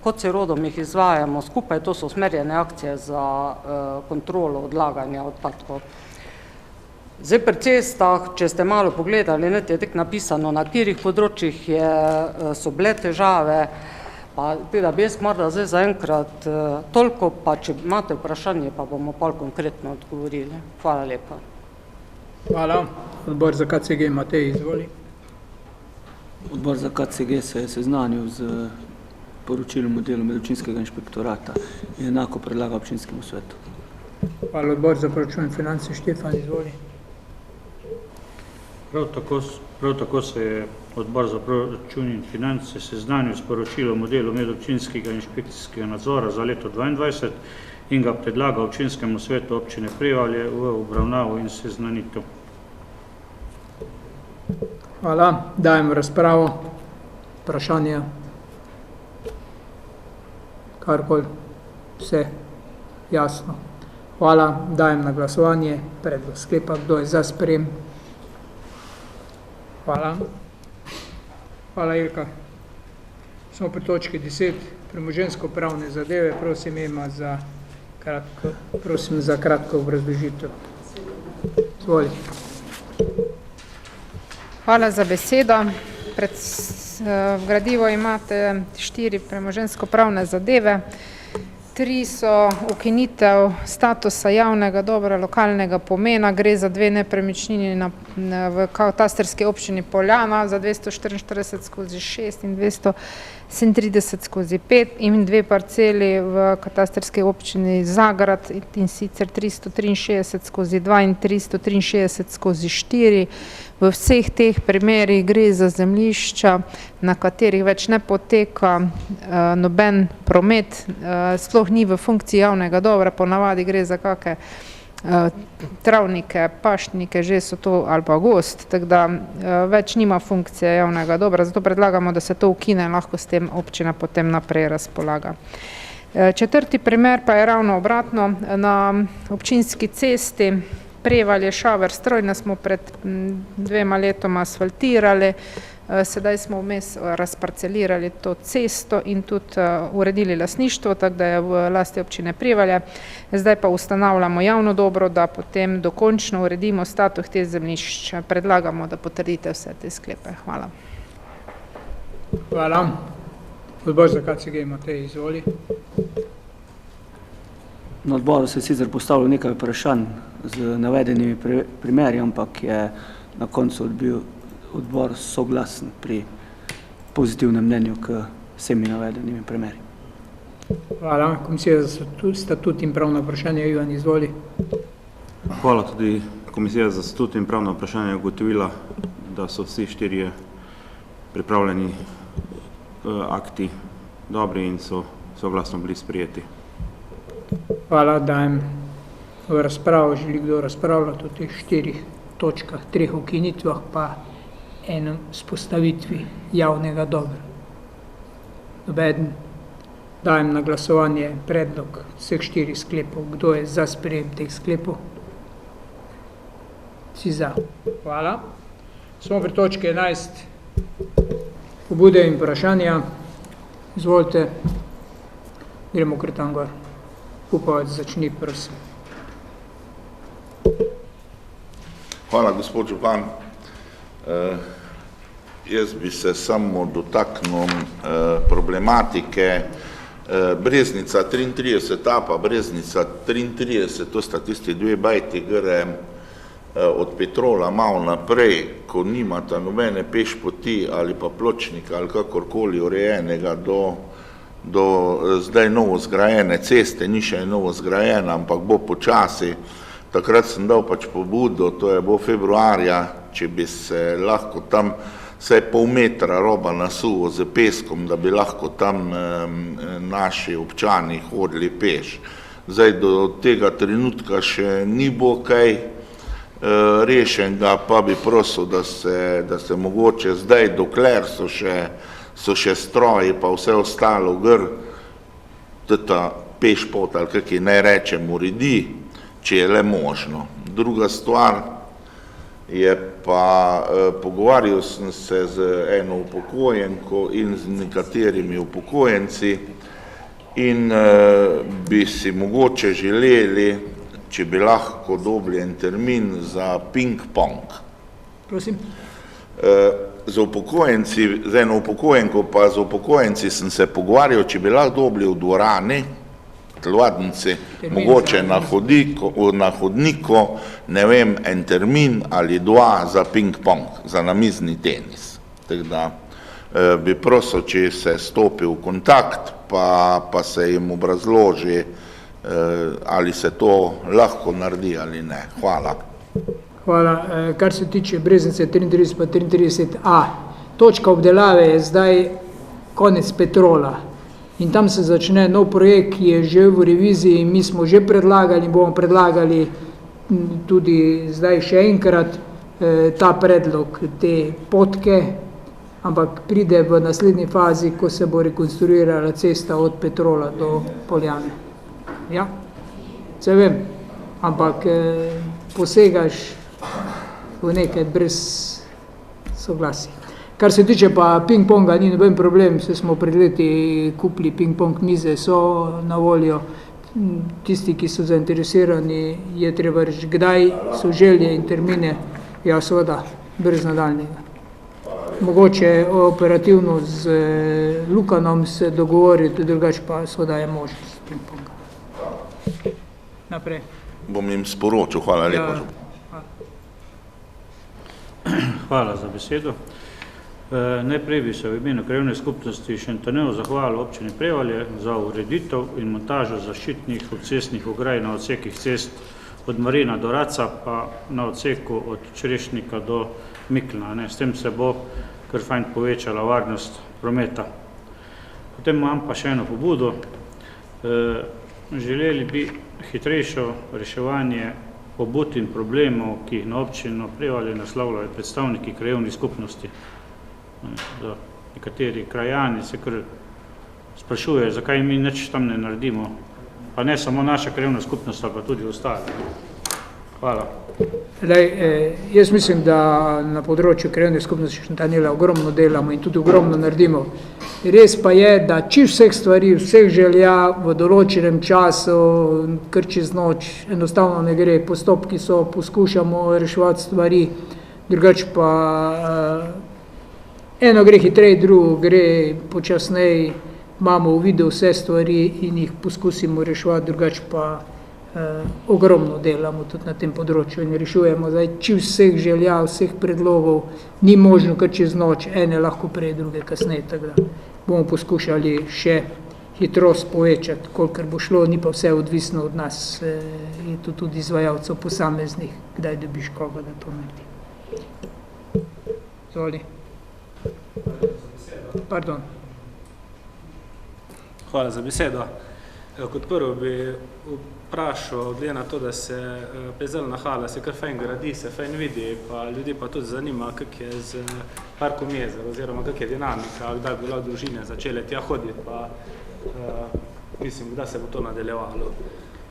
kot se rodom jih izvajamo skupaj, to so usmerjene akcije za kontrolo odlaganja odpadkov. Zdaj pri cestah, če ste malo pogledali, je tako napisano, na katerih področjih so bile težave, pa da bi jaz morda zdaj zaenkrat toliko, pa če imate vprašanje, pa bomo pol konkretno odgovorili. Hvala lepa. Hvala. Odbor za KCG, Matej, izvoli. Odbor za KCG se je seznanil z poročilom o delu medobčinskega inšpektorata in enako predlaga občinskemu svetu. Hvala. Odbor za proračun in finance, Štefan, izvoli. Prav tako se je Odbor za proračun in finance seznanil s poročilom o delu medobčinskega inšpekcijskega nadzora za leto 2022 in ga predlaga občinskemu svetu občine Prevalje v obravnavo in seznanitev. Hvala. Dajem razpravo. Vprašanja. Karkoli. Vse jasno. Hvala. Dajem na glasovanje predlog sklepa. Kdo je za sprejem? Hvala. Hvala, Ilka. Smo pri točki 10. Premoženjsko-pravne zadeve. Prosim, Ema, za kratko obrazložitev. Izvoli. Hvala za besedo. V gradivu imate 4 premoženjsko-pravne zadeve. 3 so ukinitev statusa javnega dobra lokalnega pomena. Gre za 2 nepremičnini v katastrski občini Poljana za 244/6 in 237/5 in 2 parceli v katastrski občini Zagrad in sicer 363/2 in 363/4. V vseh teh primerih gre za zemljišča, na katerih več ne poteka noben promet, sploh ni v funkciji javnega dobra, ponavadi gre za kakšne travnike, pašnike, že so to ali pa gost, tako da več nima funkcije javnega dobra, zato predlagamo, da se to ukine, lahko s tem občina potem naprej razpolaga. 4. primer pa je ravno obratno. Na občinski cesti Prevalje Šaver Strojna smo pred 2 letoma asfaltirali, sedaj smo vmes razparcelirali to cesto in tudi uredili lastništvo, tako da je v lasti občine Prevalje. Zdaj pa ustanavljamo javno dobro, da potem dokončno uredimo status teh zemljišč. Predlagamo, da potrdite vse te sklepe. Hvala. Hvala. Odbor za KCG, Matej, izvoli. Na odboru se je sicer postavilo nekaj vprašanj z navedenimi primeri, ampak je na koncu bil odbor soglasen pri pozitivnem mnenju k vsemi navedenimi primeri. Hvala. Komisija za statut in pravno vprašanje, Ivan, izvoli. Hvala. Tudi Komisija za statut in pravno vprašanje je ugotovila, da so vsi 4 pripravljeni akti dobri in so soglasno bili sprijeti. Hvala, dajem v razpravo. Želi kdo razpravljati o teh 4 točkah, 3 ukinitvah pa enem spostavitvi javnega dobra? Nobeden. Dajem na glasovanje predlog vseh 4 sklepov. Kdo je za sprejem teh sklepov? Si za. Hvala. Smo pri točki 11. Pobude in vprašanja. Izvolite. Gremo kretan gor. Upavac, začni, prosim. Hvala, gospod župan. Jaz bi se samo dotaknil problematike Breznica 33A pa Breznica 33, to sta tisti 2 bajti gre od Petrola malo naprej, ko nimata nobene pešpoti ali pa pločnika ali kakorkoli urejenega do zdaj novo zgrajene ceste, ni še novo zgrajena, ampak bo počasi. Takrat sem dal pač pobudo, to je bo februarja, če bi se lahko tam vsaj pol metra roba nasulo z peskom, da bi lahko tam naši občani hodili peš. Zdaj do tega trenutka še ni bo kaj rešenega, pa bi prosil, da se mogoče zdaj, dokler so še stroji pa vse ostalo gr, teta pešpot ali kakaj naj rečem uredi, če je le možno. Druga stvar je pa, pogovarjal sem se z eno upokojenko in z nekaterimi upokojenci in bi si mogoče želeli, če bi lahko dobili en termin za ping-pong. Prosim. Z upokojenci, z eno upokojenko pa z upokojenci sem se pogovarjal, če bi lahko dobili v dvorani, telovadnici, mogoče na hodniku, ne vem, en termin ali 2 za ping-pong, za namizni tenis. Tako da bi prosil, če se stopi v kontakt, pa se jim obrazloži, ali se to lahko naredi ali ne. Hvala. Hvala. Kar se tiče Breznice 33 pa 33A, točka obdelave je zdaj konec Petrola in tam se začne nov projekt, ki je že v reviziji, mi smo že predlagali in bomo predlagali tudi zdaj še enkrat ta predlog te potke, ampak pride v naslednji fazi, ko se bo rekonstruirala cesta od Petrola do Poljane. Ja, se vem, ampak posegaš v nekaj brez soglasja. Kar se tiče pa ping-ponga, ni noben problem, se smo pred leti kupili ping-pong mize, so na voljo. Tisti, ki so zainteresirani, je treba reči, kdaj so želje in termine, ja, seveda, brez nadaljnega. Mogoče operativno z Lukanom se dogovoriti, drugače pa seveda je možnost ping-ponga. Naprej. Bom jim sporočil, hvala lepo. Ja. Hvala za besedo. Najprej bi se v imenu Krajevne skupnosti Šentjernej zahvalil občini Prevalje za ureditev in montažo zaščitnih obcestnih ograj na odsekih cest od Marina do Raca, pa na odseku od Črešnika do Miklna. S tem se bo kar fajn povečala varnost prometa. Potem imam pa še eno pobudo. Želeli bi hitrejšo reševanje pobud in problemov, ki jih na občino Prevalje naslavljajo predstavniki krajevnih skupnosti. Nekateri krajani se kar sprašujejo, zakaj mi nič tam ne naredimo, pa ne samo naša krajevna skupnost, pa tudi ostale. Hvala. Jaz mislim, da na področju krajevne skupnosti Šentjernej ogromno delamo in tudi ogromno naredimo. Res pa je, da čisto vseh stvari, vseh želja v določenem času, kar čez noč, enostavno ne gre. Postopki so, poskušamo reševati stvari, drugače pa eno gre hitreje, drugo gre počasneje, imamo v vidu vse stvari in jih poskusimo reševati, drugače pa ogromno delamo tudi na tem področju in rešujemo. Zdaj, čisto vseh želja, vseh predlogov ni možno kar čez noč, ene lahko prej, druge kasneje, tako da bomo poskušali še hitrost povečati, kolikor bo šlo, ni pa vse odvisno od nas, je to tudi izvajalcev posameznih, kdaj dobiš koga, da to naredi. Zvoli. Pardon. Hvala za besedo. Kot prvo bi vprašal, glede na to, da se Pezeljna hala se kar fajn gradi, se fajn vidi, pa ljudi pa tudi zanima, kak je z parkom jezer, oziroma kak je dinamika, kdaj bi bila družine začele tja hoditi, pa mislim, kdaj se bo to nadaljevalo.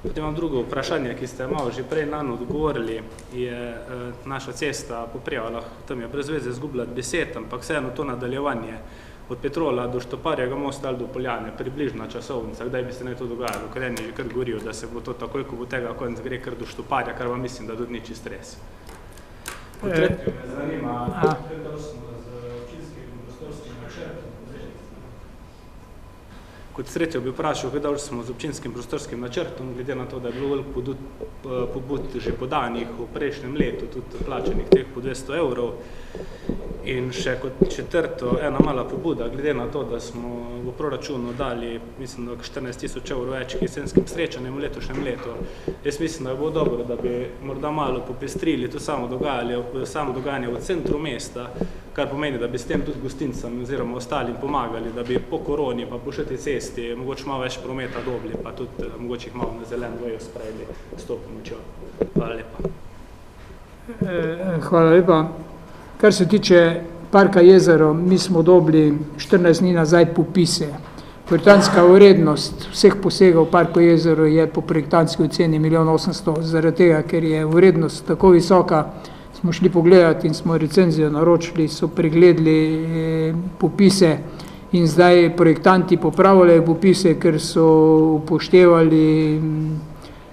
Potem imam drugo vprašanje, ki ste malo že prej nanj odgovorili, je naša cesta po Prevaljah, tam je brez veze izgubljati besed, ampak vseeno to nadaljevanje od Petrola do Štoparjega mosta ali do Poljane, približna časovnica, kdaj bi se naj to dogajalo, ker eni že kar govorijo, da se bo to takoj, ko bo tega konec gre kar do Štoparja, kar vam mislim, da tudi ni čist res. Kot tretjo me zanima, kako smo z občinskim prostorskim načrtom. Kot tretjo bi vprašal, kdaj smo z občinskim prostorskim načrtom, glede na to, da je bilo veliko pobud že podanih v prejšnjem letu, tudi plačenih teh po 200 evrov. In še kot četrto, ena mala pobuda, glede na to, da smo v proračunu dali, mislim, da 14 000 evrov več k jesenskim srečanjem v letošnjem letu. Jaz mislim, da je bilo dobro, da bi morda malo popestrili to samo dogajanje v centru mesta, kar pomeni, da bi s tem tudi gostincem oziroma ostalim pomagali, da bi po koroni pa po še tej cesti mogoče malo več prometa dobili, pa tudi mogoče jih malo na zelen vejo spravili s to pomočjo. Hvala lepa. Hvala lepa. Kar se tiče parka Jezero, mi smo dobili 14 dni nazaj popise. Projektantska vrednost vseh posegov v parku Jezero je po projektantski oceni 1 800 000, zaradi tega, ker je vrednost tako visoka, smo šli pogledati in smo recenzijo naročili, so pregledali popise in zdaj projektanti popravljajo popise, ker so upoštevali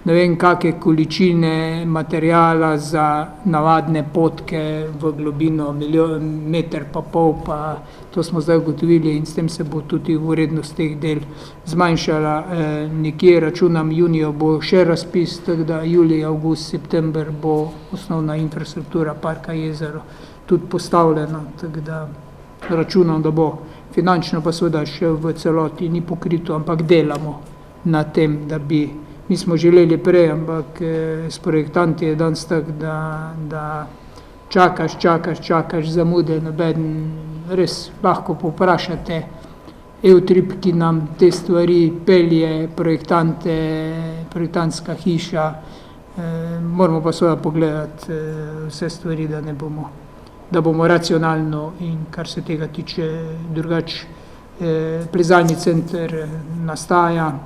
ne vem kakšne količine materijala za navadne potke v globino 1,5 metra, pa to smo zdaj ugotovili in s tem se bo tudi vrednost teh del zmanjšala. Nekje računam junijo bo še razpis, tako da julij, avgust, september bo osnovna infrastruktura parka Jezero tudi postavljena, tako da računam, da bo. Finančno pa seveda še v celoti ni pokrito, ampak delamo na tem, da bi. Mi smo želeli prej, ampak s projektanti je danes tak, da čakaš, zamude, noben res lahko povprašate Eutrip, ki nam te stvari pelje, projektantska hiša, moramo pa seveda pogledati vse stvari, da bomo racionalno in kar se tega tiče drugače. Plezalni center nastaja,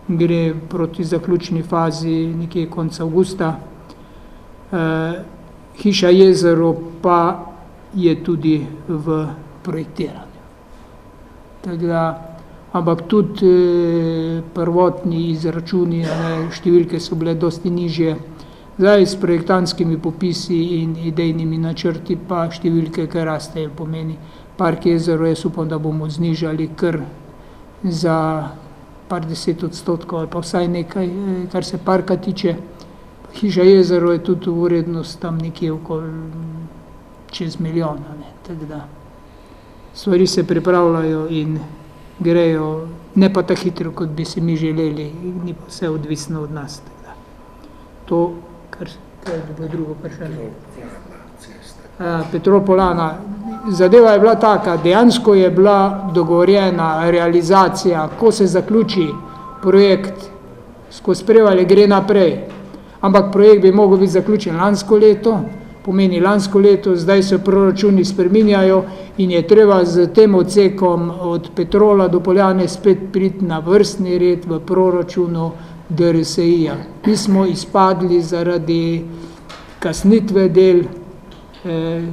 gre proti zaključni fazi nekje konca avgusta. Hiša Jezero pa je tudi v projektiranju. Ampak tudi prvotni izračuni, številke so bile dosti nižje. Zdaj s projektantskimi popisi in idejnimi načrti pa številke, kar rastejo, pomeni Park Jezero, jaz upam, da bomo znižali kar za par 10% ali pa vsaj nekaj, kar se parka tiče. Hiša Jezero je tudi vrednost tam nekje okoli čez milijona. Tako da stvari se pripravljajo in grejo, ne pa tako hitro, kot bi si mi želeli, ni pa vse odvisno od nas. To, kar je bilo drugo vprašanje. Petrol Polana, zadeva je bila taka, dejansko je bila dogovorjena realizacija, ko se zaključi projekt, skozi Prevalje gre naprej, ampak projekt bi mogel biti zaključen lansko leto, pomeni lansko leto, zdaj se proračuni spreminjajo in je treba z tem odsekom od Petrola do Poljane spet priti na vrstni red v proračunu DRSI-ja. Mi smo izpadli zaradi kasnitve del,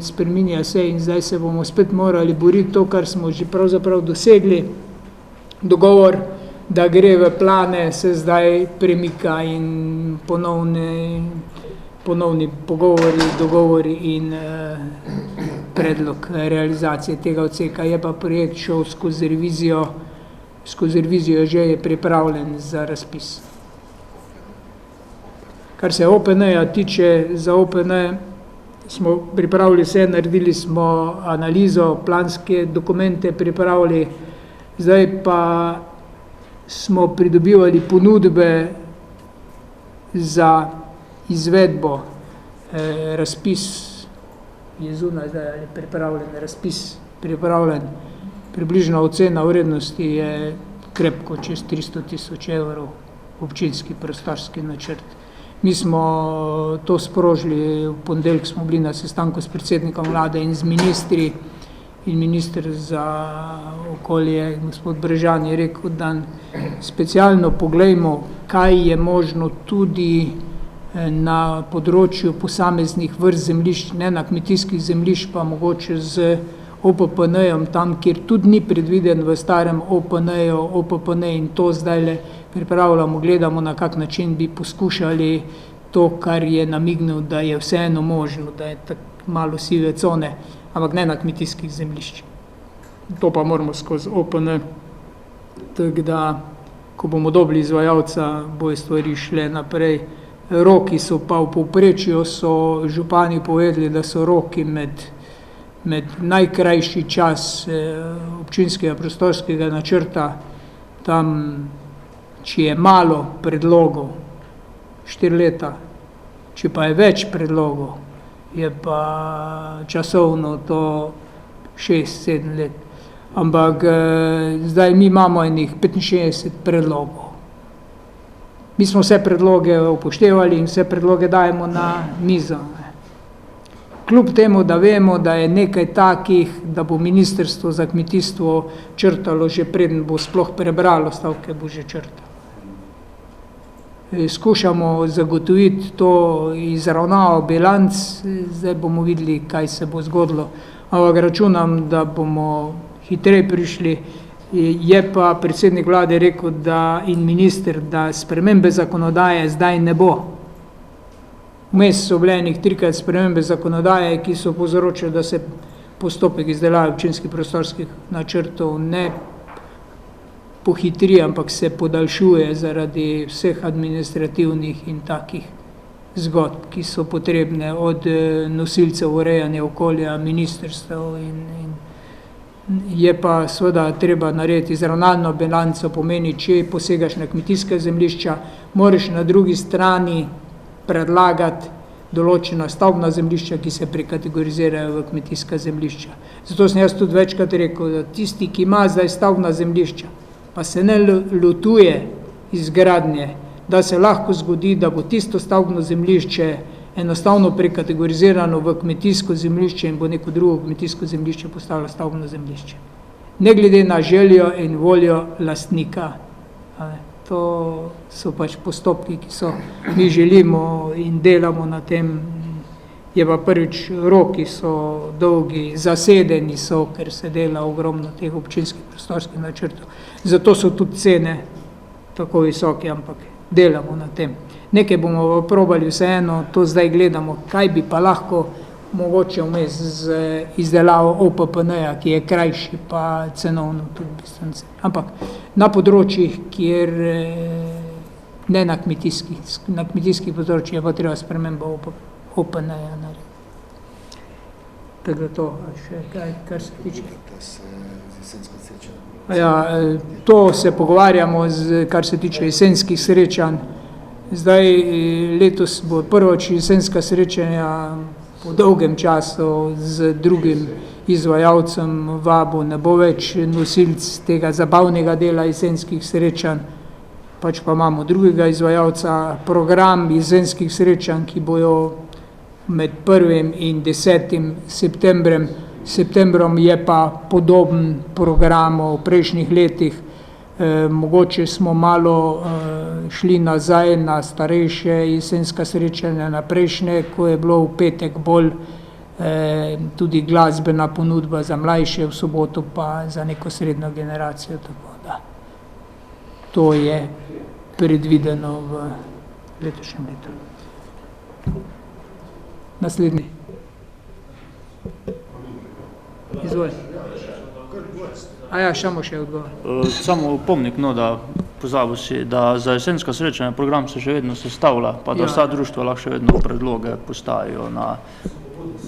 spreminja se in zdaj se bomo spet morali boriti to, kar smo že pravzaprav dosegli. Dogovor, da gre v plane, se zdaj premika in ponovni pogovori, dogovori in predlog realizacije tega odseka. Je pa projekt šel skozi revizijo že je pripravljen za razpis. Kar se OPN-ja tiče, za OPN smo pripravili vse, naredili smo analizo, planske dokumente pripravili, zdaj pa smo pridobivali ponudbe za izvedbo, razpis je zunaj, zdaj je pripravljen razpis, približna ocena vrednosti je krepko čez 300 000 evrov, občinski prostorski načrt. Mi smo to sprožili, v ponedeljek smo bili na sestanku s predsednikom vlade in z ministri, in minister za okolje, gospod Brežan, je rekel, da specialno poglejmo, kaj je možno tudi na področju posameznih vrst zemljišč, ne na kmetijskih zemljišč, pa mogoče z OPPN-jem, tam, kjer tudi ni predviden v starem OPN-ju, OPPN in to zdaj pripravljamo, gledamo, na kak način bi poskušali to, kar je namignil, da je vseeno možno, da je tako malo sive cone, ampak ne na kmetijskih zemljišč. To pa moramo skozi OPN, tako da, ko bomo dobili izvajalca, bojo stvari šle naprej. Roki so pa v povprečju, so župani povedali, da so roki med najkrajši čas občinskega prostorskega načrta, tam, če je malo predlogov, 4 leta, če pa je več predlogov, je pa časovno to 6-7 let. Ampak zdaj mi imamo enih 65 predlogov. Mi smo vse predloge upoštevali in vse predloge dajemo na mizo. Kljub temu, da vemo, da je nekaj takih, da bo Ministrstvo za kmetijstvo črtalo že preden bo sploh prebralo stavke, bo že črtalo. Skušamo zagotoviti to izravnavo bilanc, zdaj bomo videli, kaj se bo zgodilo. Ampak računam, da bomo hitreje prišli. Je pa predsednik vlade rekel, da in minister, da spremembe zakonodaje zdaj ne bo. Vmes so bile enih 3krat spremembe zakonodaje, ki so povzročili, da se postopek izdelave občinskih prostorskih načrtov ne pohitri, ampak se podaljšuje zaradi vseh administrativnih in takih zgodb, ki so potrebne od nosilcev urejanja okolja, ministrstev in je pa seveda treba narediti izravnalno bilanco, pomeni, če posegaš na kmetijska zemljišča, moraš na drugi strani predlagati določena stavbna zemljišča, ki se prekategorizirajo v kmetijska zemljišča. Zato sem jaz tudi večkrat rekel, da tisti, ki ima zdaj stavbna zemljišča, pa se ne lotuje izgradnje, da se lahko zgodi, da bo tisto stavbno zemljišče enostavno prekategorizirano v kmetijsko zemljišče in bo neko drugo kmetijsko zemljišče postalo stavbno zemljišče. Ne glede na željo in voljo lastnika. To so pač postopki, ki so, mi želimo in delamo na tem, je pa prvič roki so dolgi, zasedeni so, ker se dela ogromno teh občinskih prostorskih načrtov. Zato so tudi cene tako visoke, ampak delamo na tem. Nekaj bomo probali vseeno, to zdaj gledamo, kaj bi pa lahko mogoče vmes z izdelavo OPPN-ja, ki je krajši pa cenovno tudi bistvence. Ampak na področjih, kjer ne na kmetijskih področjih je pa treba spremembo OPPN-ja narediti. Tako da to še kaj, kar se tiče. Ja, to se pogovarjamo, kar se tiče jesenskih srečanj. Zdaj letos bo prva jesenska srečanja po dolgem času z drugim izvajalcem vabu, ne bo več nosilc tega zabavnega dela jesenskih srečanj, pač pa imamo drugega izvajalca, program jesenskih srečanj, ki bojo med 1. in 10. septembrom je pa podoben program v prejšnjih letih. Mogoče smo malo šli nazaj na starejše jesenska srečanja, na prejšnje, ko je bilo v petek bolj tudi glasbena ponudba za mlajše, v soboto pa za neko srednjo generacijo. Tako da to je predvideno v letošnjem letu. Naslednji. Izvoli. Samo še odgovor. Samo upomnik, da pozabil si, da za jesenska srečanja program se še vedno sestavlja, pa da vsa društva lahko še vedno predloge postavijo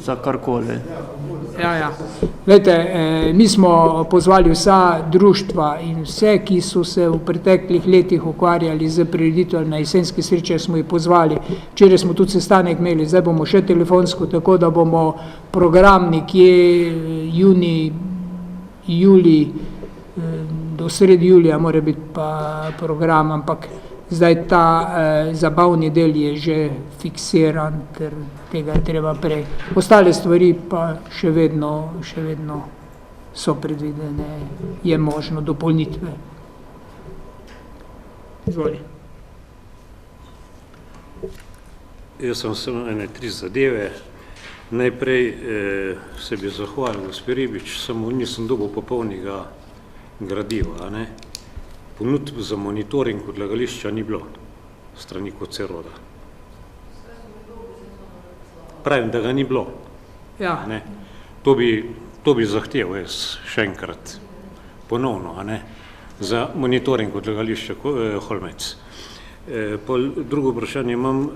za karkoli. Glejte, mi smo pozvali vsa društva in vse, ki so se v preteklih letih ukvarjali z prireditvijo na jesenski srečanj, smo jih pozvali. Včeraj smo tudi sestanek imeli, zdaj bomo še telefonsko, tako da bomo program nekje juli, do sredi julija mora biti pa program, ampak zdaj ta zabavni del je že fiksiran, ker tega je treba prej. Ostale stvari pa še vedno so predvidene, je možno dopolnitve. Izvoli. Jaz sem samo ene 3 zadeve. Najprej se bi zahvalil gospod Ribič, samo nisem dobil popolnega gradiva. Ponudb za monitoring odlagališča ni bilo strani Koceroda. Pravim, da ga ni bilo. To bi zahteval jaz še enkrat ponovno za monitoring odlagališča Holmec. Drugo vprašanje imam,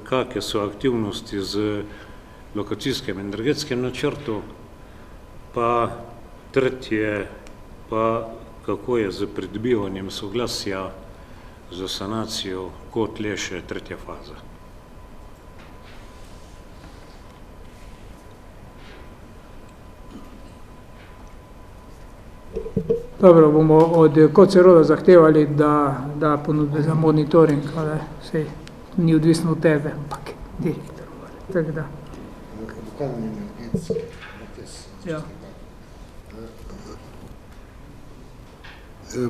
kakšne so aktivnosti z lokacijskem energetskem načrtu, pa tretje, pa kako je z pridobivanjem soglasja za sanacijo Kotleše 3. faza. Dobro, bomo od Koceroda zahtevali, da ponudbe za monitoring, ali sej ni odvisno od tebe, ampak direktor. Tako da.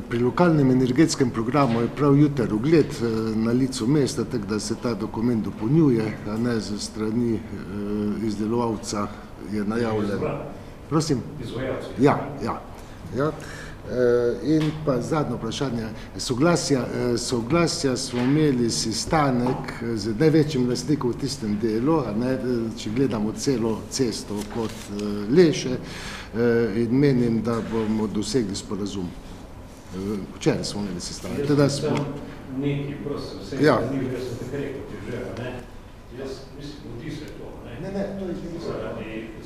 Pri lokalnem energetskem programu je prav jutri ogled na licu mesta, tako da se ta dokument dopolnjuje, z strani izdelovalca je najavljen. Prosim? Izvajalci. Ja. In pa zadnje vprašanje, soglasja smo imeli sestanek z največjim lastnikom v tistem delu, če gledamo celo cesto kot Leše, in menim, da bomo dosegli sporazum. Včeraj smo imeli sestanek. Nekaj, prosim, vse, da ni jaz sem tako rekel, ti že, jaz mislim, vdi se to,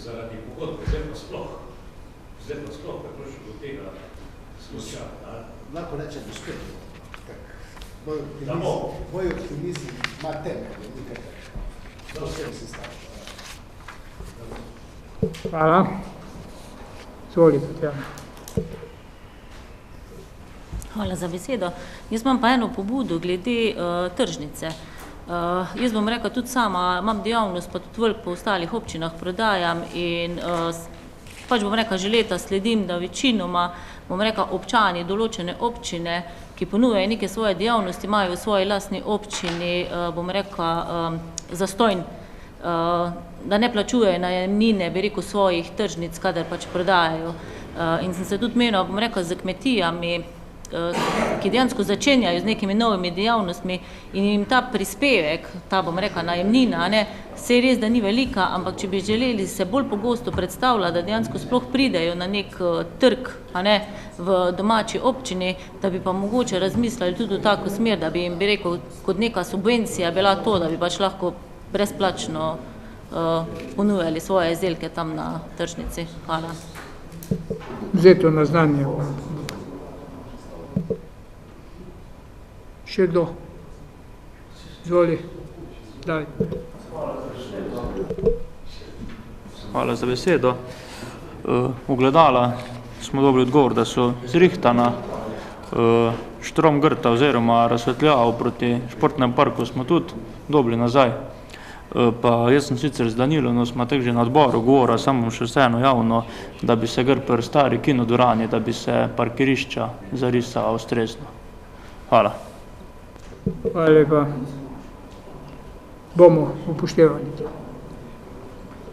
zaradi pogodbe, zdaj pa sploh, pa prišel do tega slučaja. Lahko rečem, da spet. Moj optimizm ima temelj, nekaj. Hvala. Izvolite, Tatjana. Hvala za besedo. Jaz imam pa eno pobudo glede tržnice. Jaz bom rekla, tudi sama imam dejavnost, pa tudi veliko po ostalih občinah prodajam in pač bom rekla, že leta sledim, da večinoma, bom rekla, občani določene občine, ki ponujajo neke svoje dejavnosti, imajo v svoji lastni občini, bom rekla, zastojn, da ne plačujejo najemnine, bi rekel, svojih tržnic, kadar pač prodajajo. In sem se tudi menila, bom rekla, z kmetijami, ki dejansko začenjajo z nekimi novimi dejavnostmi in jim ta prispevek, ta, bom rekla, najemnina, se je res, da ni velika, ampak če bi želeli se bolj pogosto predstavljati, da dejansko sploh pridejo na nek trg, v domači občini, da bi pa mogoče razmislili tudi v tako smer, da bi jim, bi rekel, kot neka subvencija bila to, da bi pač lahko brezplačno ponujali svoje izdelke tam na tržnici. Hvala. Vzeto na znanje. Še kdo? Izvoli. Daj. Hvala za besedo. Ogledala smo dobili odgovor, da so zrihtana. Štrom Grta oziroma razsvetljavo proti športnem parku smo tudi dobili nazaj. Pa jaz sem sicer z Danilom, smo tako že na odboru govorili, samo še vseeno javno, da bi se gr pri stari kinodvorani, da bi se parkirišča zarisala ustrezno. Hvala. Hvala lepa. Bomo upoštevali to.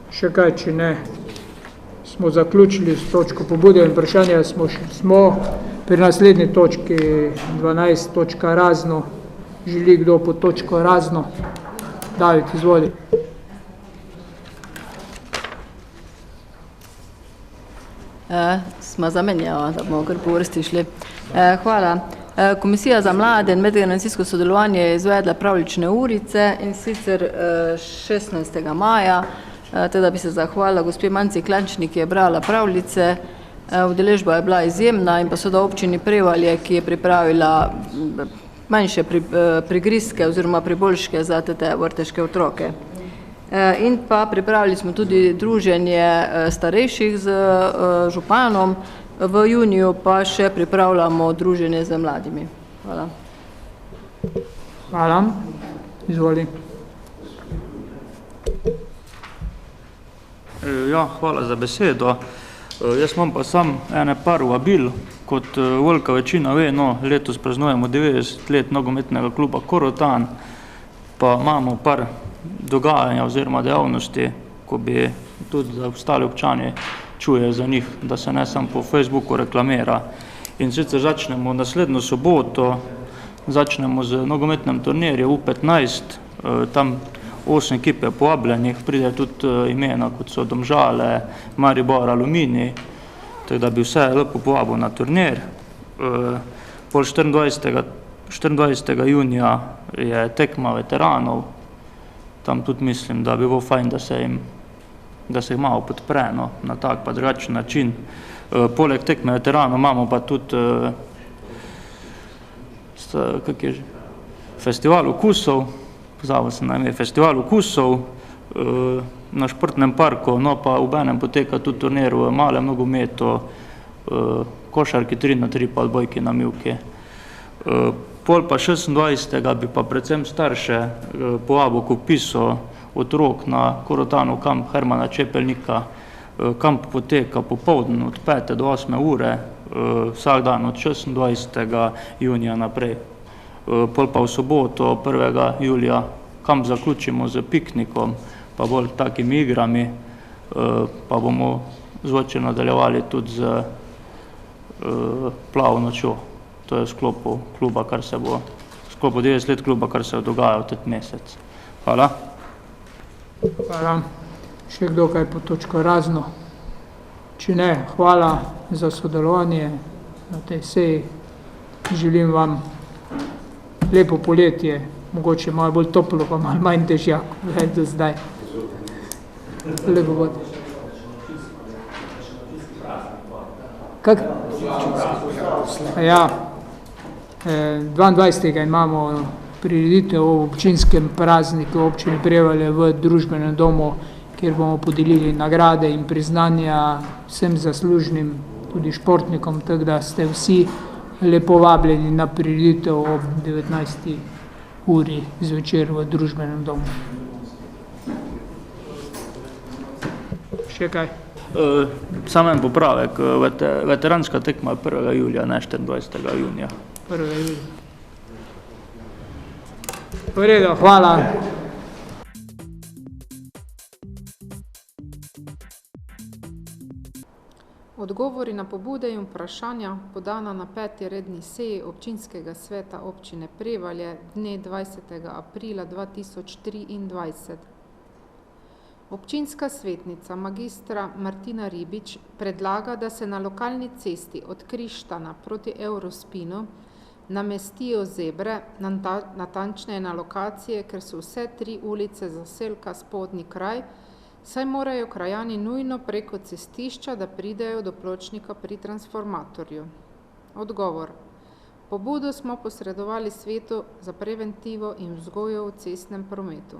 Še kaj, če ne, smo zaključili s točko pobude in vprašanja, smo pri naslednji točki 12, točka razno. Želi kdo po točko razno? David, izvoli. Smo zamenjali, da bomo kar po vrsti šli. Hvala. Komisija za mlade in medgeneracijsko sodelovanje je izvedla pravljične urice in sicer 16. maja, teda bi se zahvalila gospe Manci Klančnik, ki je brala pravljice. Udeležba je bila izjemna in pa so da občini Prevalje, ki je pripravila manjše prigrizke oziroma priboljške za te vrteške otroke. In pa pripravili smo tudi druženje starejših z županom, v juniju pa še pripravljamo druženje z mladimi. Hvala. Hvala. Izvoli. Ja, hvala za besedo. Jaz imam pa sam ene par vabil, kot velika večina ve, letos praznujemo 90 let nogometnega kluba Korotan, pa imamo par dogajanja oziroma dejavnosti, ko bi tudi ostali občani čuje za njih, da se ne samo po Facebooku reklamira. In sicer začnemo naslednjo soboto, začnemo z nogometnem turnirjem U15, tam 8 ekipe povabljenih, pride tudi imena, kot so Domžale, Maribor, Aluminij, tako da bi vse lepo povabil na turnir. Pol 24. junija je tekma veteranov, tam tudi mislim, da bi bilo fajn, da se jih malo podpre na tak pa drugačen način. Poleg tekme veteranov imamo pa tudi festival okusov, pozabil sem na ime, festival okusov na športnem parku, pa v enem poteka tudi turnir v malem nogometu, košarki 3x3 pa odbojki na mivki. Pol pa 26. bi pa predvsem starše povabil k vpisu otrok na Korotanu kamp Hermana Čepelnika. Kamp poteka popoldne od 5. do 8. ure, vsak dan od 26. junija naprej. Pol pa v soboto 1. julija kamp zaključimo z piknikom, pa bolj takimi igrami, pa bomo zvoče nadaljevali tudi z plavo nočjo. To je v sklopu kluba, v sklopu 90 let kluba, kar se je dogajalo v teti mesec. Hvala. Hvala. Še kdo kaj po točko razno? Če ne, hvala za sodelovanje na tej seji. Želim vam lepo poletje, mogoče malo bolj toplo, pa malo manj dežja, kot do zdaj. Lepo bod. Kak? Ja, 22. imamo prireditev o občinskem prazniku občine Prevalje v družbenem domu, kjer bomo podelili nagrade in priznanja vsem zaslužnim, tudi športnikom, tako da ste vsi lepo vabljeni na prireditev ob 19. uri zvečer v družbenem domu. Še kaj? Samo en popravek, veteranska tekma je 1. julija, ne 24. junija. 1. julija. V redu, hvala. Odgovori na pobude in vprašanja podana na 5. redni seji občinskega sveta občine Prevalje dne 20. aprila 2023. Občinska svetnica magistra Martina Ribič predlaga, da se na lokalni cesti od Krištana proti Eurospinu namestijo zebre, natančneje na lokacije, ker so vse 3 ulice zaselka Spodnji kraj, saj morajo krajani nujno preko cestišča, da pridejo do pločnika pri transformatorju. Odgovor. Pobudo smo posredovali svetu za preventivo in vzgojo v cestnem prometu.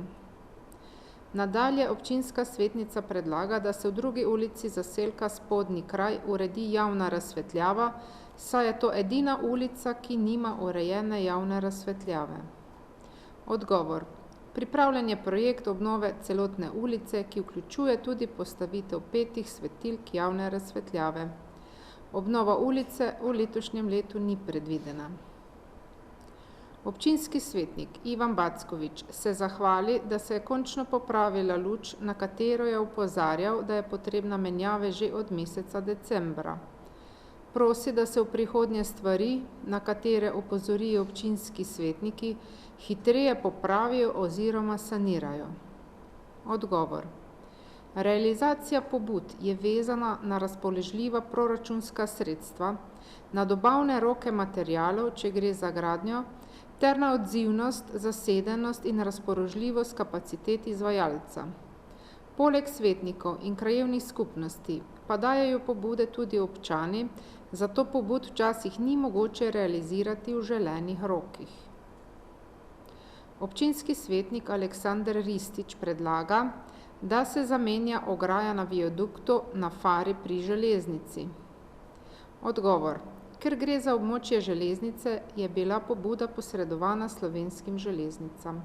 Nadalje občinska svetnica predlaga, da se v 2. ulici zaselka Spodnji kraj uredi javna razsvetljava, saj je to edina ulica, ki nima urejene javne razsvetljave. Odgovor. Pripravljen je projekt obnove celotne ulice, ki vključuje tudi postavitev 5 svetilk javne razsvetljave. Obnova ulice v letošnjem letu ni predvidena. Občinski svetnik Ivan Backovič se zahvali, da se je končno popravila luč, na katero je opozarjal, da je potrebna menjave že od meseca decembra. Prosi, da se v prihodnje stvari, na katere opozorijo občinski svetniki, hitreje popravijo oziroma sanirajo. Odgovor. Realizacija pobud je vezana na razpoložljiva proračunska sredstva, na dobavne roke materialov, če gre za gradnjo, ter na odzivnost, zasedenost in razpoložljivost kapacitet izvajalca. Poleg svetnikov in krajevnih skupnosti pa dajejo pobude tudi občani, zato pobud včasih ni mogoče realizirati v želenih rokih. Občinski svetnik Aleksander Ristič predlaga, da se zamenja ograja na viaduktu na Fari pri železnici. Odgovor. Ker gre za območje železnice, je bila pobuda posredovana Slovenskim železnicam.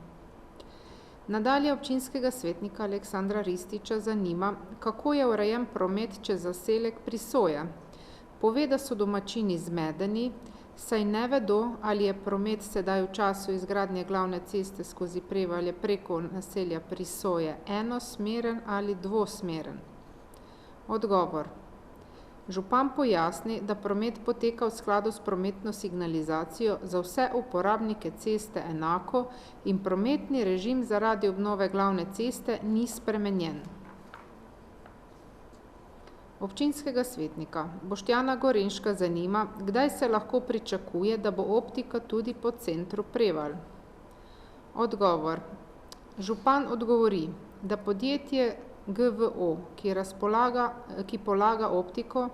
Nadalje občinskega svetnika Aleksandra Rističa zanima, kako je urejen promet čez zaselek Prisoje. Pove, da so domačini zmedeni, saj ne vedo, ali je promet sedaj v času izgradnje glavne ceste skozi Prevalje preko naselja Prisoje enosmeren ali dvosmeren. Odgovor. Župan pojasni, da promet poteka v skladu s prometno signalizacijo za vse uporabnike ceste enako in prometni režim zaradi obnove glavne ceste ni spremenjen. Občinskega svetnika Boštjana Gorenška zanima, kdaj se lahko pričakuje, da bo optika tudi po centru Prevalj. Odgovor. Župan odgovori, da podjetje GVO, ki polaga optiko,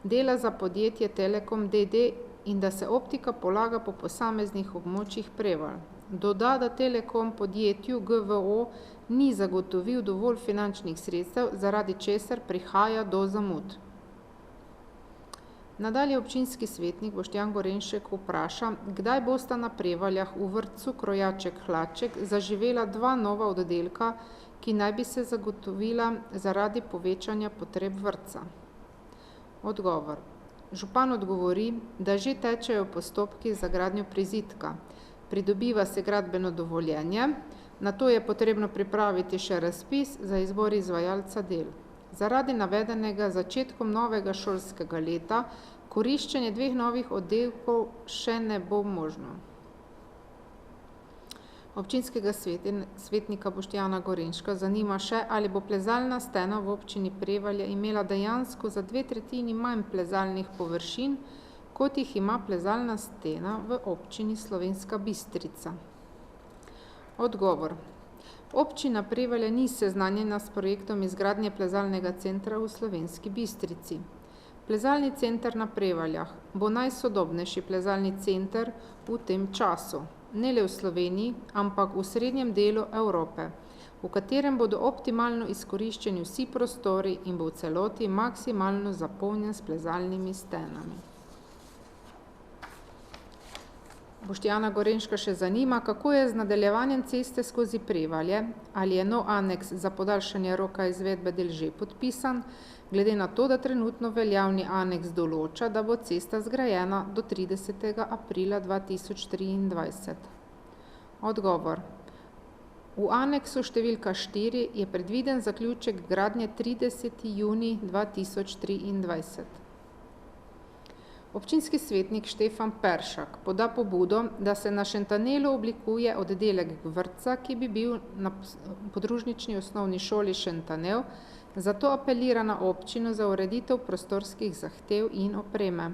dela za podjetje Telekom DD in da se optika polaga po posameznih območjih Prevalj. Doda, da Telekom podjetju GVO ni zagotovil dovolj finančnih sredstev, zaradi česar prihaja do zamud. Nadalje občinski svetnik Boštjan Gorenšek vpraša, kdaj bosta na Prevaljah v vrtcu Krojaček-Hlaček zaživela 2 nova oddelka, ki naj bi se zagotovila zaradi povečanja potreb vrtca. Odgovor. Župan odgovori, da že tečejo postopki za gradnjo prizidka. Pridobiva se gradbeno dovoljenje, nato je potrebno pripraviti še razpis za izbor izvajalca del. Zaradi navedenega začetkom novega šolskega leta koriščenje 2 novih oddelkov še ne bo možno. Občinskega svetnika Boštjana Gorenška zanima še, ali bo plezalna stena v občini Prevalje imela dejansko za 2/3 manj plezalnih površin, kot jih ima plezalna stena v občini Slovenska Bistrica. Odgovor. Občina Prevalje ni seznanjena s projektom izgradnje plezalnega centra v Slovenski Bistrici. Plezalni center na Prevaljah bo najsodobnejši plezalni center v tem času. ne le v Sloveniji, ampak v srednjem delu Evrope, v katerem bodo optimalno izkoriščeni vsi prostori in bo v celoti maksimalno zapolnjen s plezalnimi stenami. Boštjana Gorenška še zanima, kako je z nadaljevanjem ceste skozi Prevalje, ali je nov aneks za podaljšanje roka izvedbe del že podpisan, glede na to, da trenutno veljavni aneks določa, da bo cesta zgrajena do 30. aprila 2023. Odgovor. V aneksu številka 4 je predviden zaključek gradnje 30. junij 2023. Občinski svetnik Štefan Peršak poda pobudo, da se na Šentanelu oblikuje oddelek vrtca, ki bi bil na podružnični osnovni šoli Šentanel, zato apelira na občino za ureditev prostorskih zahtev in opreme.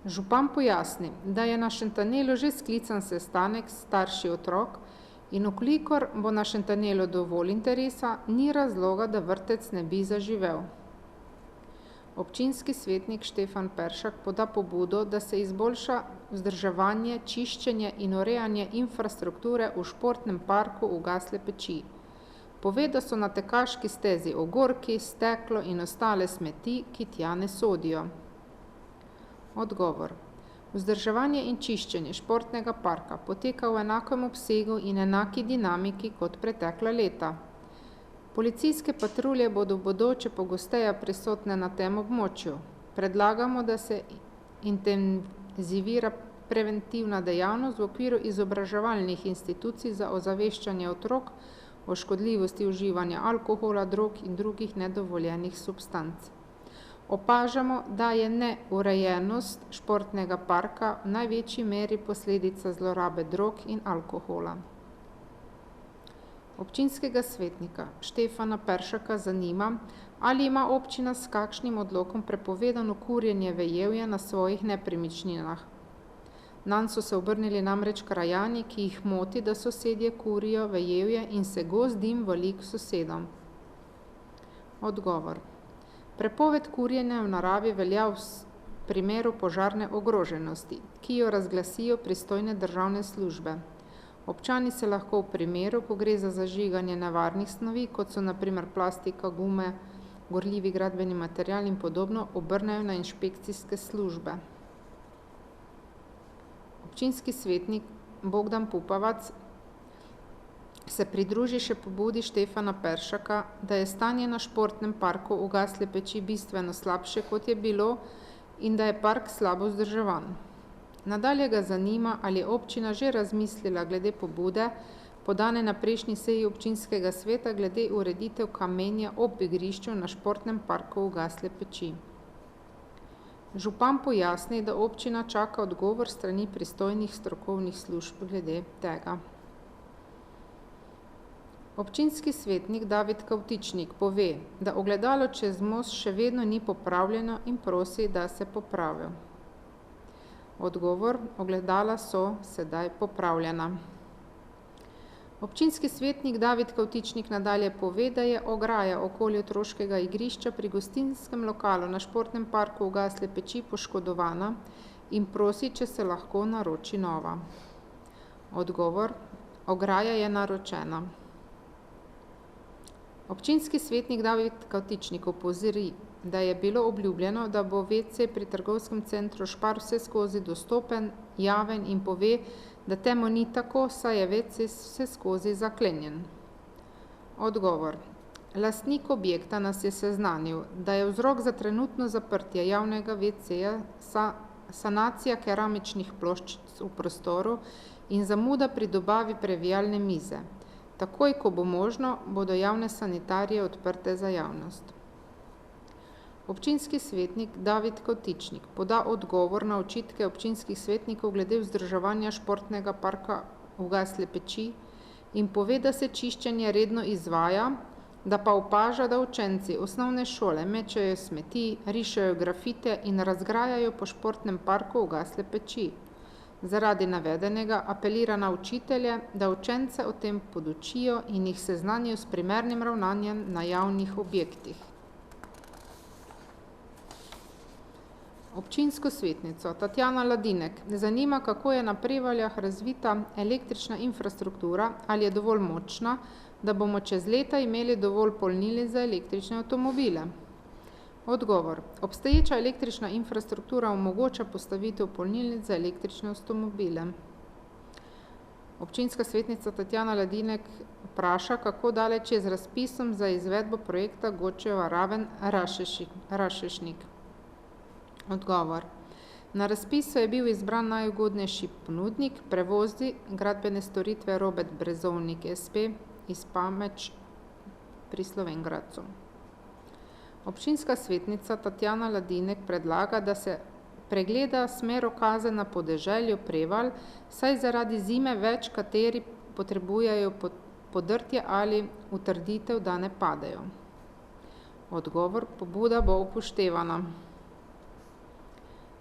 Župan pojasni, da je na Šentanelu že sklican sestanek s starši otrok in vkolikor bo na Šentanelu dovolj interesa, ni razloga, da vrtec ne bi zaživel. Občinski svetnik Štefan Peršak poda pobudo, da se izboljša vzdrževanje, čiščenje in urejanje infrastrukture v športnem parku v Gasle peči. Pove, da so na tekaški stezi ogorki, steklo in ostale smeti, ki tja ne sodijo. Odgovor. Vzdrževanje in čiščenje športnega parka poteka v enakem obsegu in enaki dinamiki kot pretekla leta. Policijske patrulje bodo v bodoče pogosteje prisotne na tem območju. Predlagamo, da se intenzivira preventivna dejavnost v okviru izobraževalnih institucij za ozaveščanje otrok o škodljivosti uživanja alkohola, drog in drugih nedovoljenih substanc. Opažamo, da je neurejenost športnega parka v največji meri posledica zlorabe drog in alkohola. Občinskega svetnika Štefana Peršaka zanima, ali ima občina s kakšnim odlokom prepovedano kurjenje vejevja na svojih nepremičninah. Nanj so se obrnili namreč krajani, ki jih moti, da sosedje kurijo vejevje in se gost dim vali k sosedom. Odgovor. Prepoved kurjenja v naravi velja v primeru požarne ogroženosti, ki jo razglasijo pristojne državne službe. Občani se lahko v primeru, ko gre za zažiganje nevarnih snovi, kot so na primer plastika, gume, gorljivi gradbeni material in podobno, obrnejo na inšpekcijske službe. Občinski svetnik Bogdan Pupavac se pridruži še pobudi Štefana Peršaka, da je stanje na športnem parku v Gasle peči bistveno slabše, kot je bilo, in da je park slabo vzdrževan. Nadalje ga zanima, ali je občina že razmislila glede pobude, podane na prejšnji seji občinskega sveta glede ureditev kamenja ob igrišču na športnem parku v Gasle peči. Župan pojasni, da občina čaka odgovor strani pristojnih strokovnih služb glede tega. Občinski svetnik David Kavtičnik pove, da ogledalo čez most še vedno ni popravljeno in prosi, da se popravi. Odgovor, ogledala so sedaj popravljena. Občinski svetnik David Kavtičnik nadalje pove, da je ograja okoli otroškega igrišča pri gostinskem lokalu na športnem parku v Gasle peči poškodovana in prosi, če se lahko naroči nova. Odgovor, ograja je naročena. Občinski svetnik David Kavtičnik opozori, da je bilo obljubljeno, da bo WC pri trgovskem centru Špar vse skozi dostopen, javen in pove, da temu ni tako, saj je WC vse skozi zaklenjen. Odgovor. Lastnik objekta nas je seznanil, da je vzrok za trenutno zaprtje javnega WC-ja sanacija keramičnih ploščic v prostoru in zamuda pri dobavi previjalne mize. Takoj, ko bo možno, bodo javne sanitarije odprte za javnost. Občinski svetnik David Kavtičnik poda odgovor na očitke občinskih svetnikov glede vzdrževanja športnega parka v Gasle peči in pove, da se čiščenje redno izvaja, da pa opaža, da učenci osnovne šole mečejo smeti, rišejo grafite in razgrajajo po športnem parku v Gasle peči. Zaradi navedenega apelira na učitelje, da učence o tem podučijo in jih seznanijo s primernim ravnanjem na javnih objektih. Občinsko svetnico Tatjana Ladinek zanima, kako je na Prevaljah razvita električna infrastruktura, ali je dovolj močna, da bomo čez leta imeli dovolj polnilnic za električne avtomobile. Odgovor. Obstoječa električna infrastruktura omogoča postavitev polnilnic za električne avtomobile. Občinska svetnica Tatjana Ladinek vpraša, kako daleč je z razpisom za izvedbo projekta Gočeva Raven Rašešnik. Odgovor. Na razpisu je bil izbran najugodnejši ponudnik, prevozi gradbene storitve Robert Brezovnik SP iz Pameč pri Slovenj Gradcu. Občinska svetnica Tatjana Ladinek predlaga, da se pregleda smerokaze na podeželju Prevalj, saj zaradi zime več kateri potrebujejo podrtje ali utrditev, da ne padejo. Odgovor. Pobuda bo upoštevana.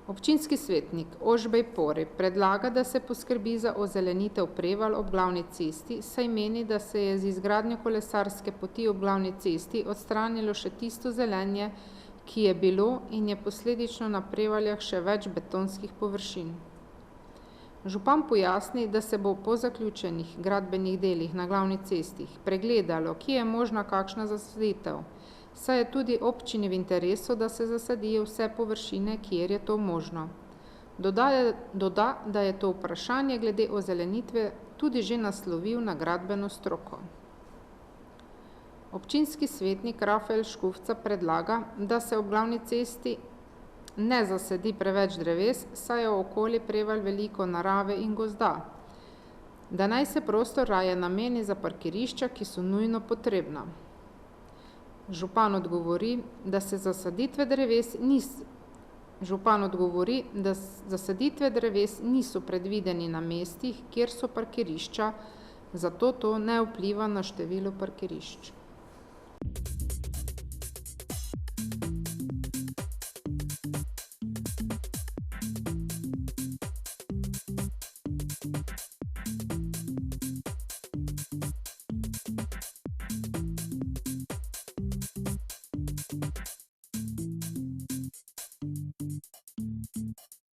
Občinski svetnik Ožbej Pori predlaga, da se poskrbi za ozelenitev Prevalj ob glavni cesti, saj meni, da se je z izgradnjo kolesarske poti ob glavni cesti odstranilo še tisto zelenje, ki je bilo in je posledično na Prevaljah še več betonskih površin. Župan pojasni, da se bo po zaključenih gradbenih delih na glavni cesti pregledalo, kje je možna kakšna zasaditev, saj je tudi občini v interesu, da se zasadijo vse površine, kjer je to možno. Doda, da je to vprašanje glede ozelenitve tudi že naslovil na gradbeno stroko. Občinski svetnik Rafael Škufca predlaga, da se ob glavni cesti ne zasedi preveč dreves, saj je okoli Prevalj veliko narave in gozda. Da naj se prostor raje nameni za parkirišča, ki so nujno potrebna. Župan odgovori, da zasaditve dreves niso predvideni na mestih, kjer so parkirišča, zato to ne vpliva na število parkirišč.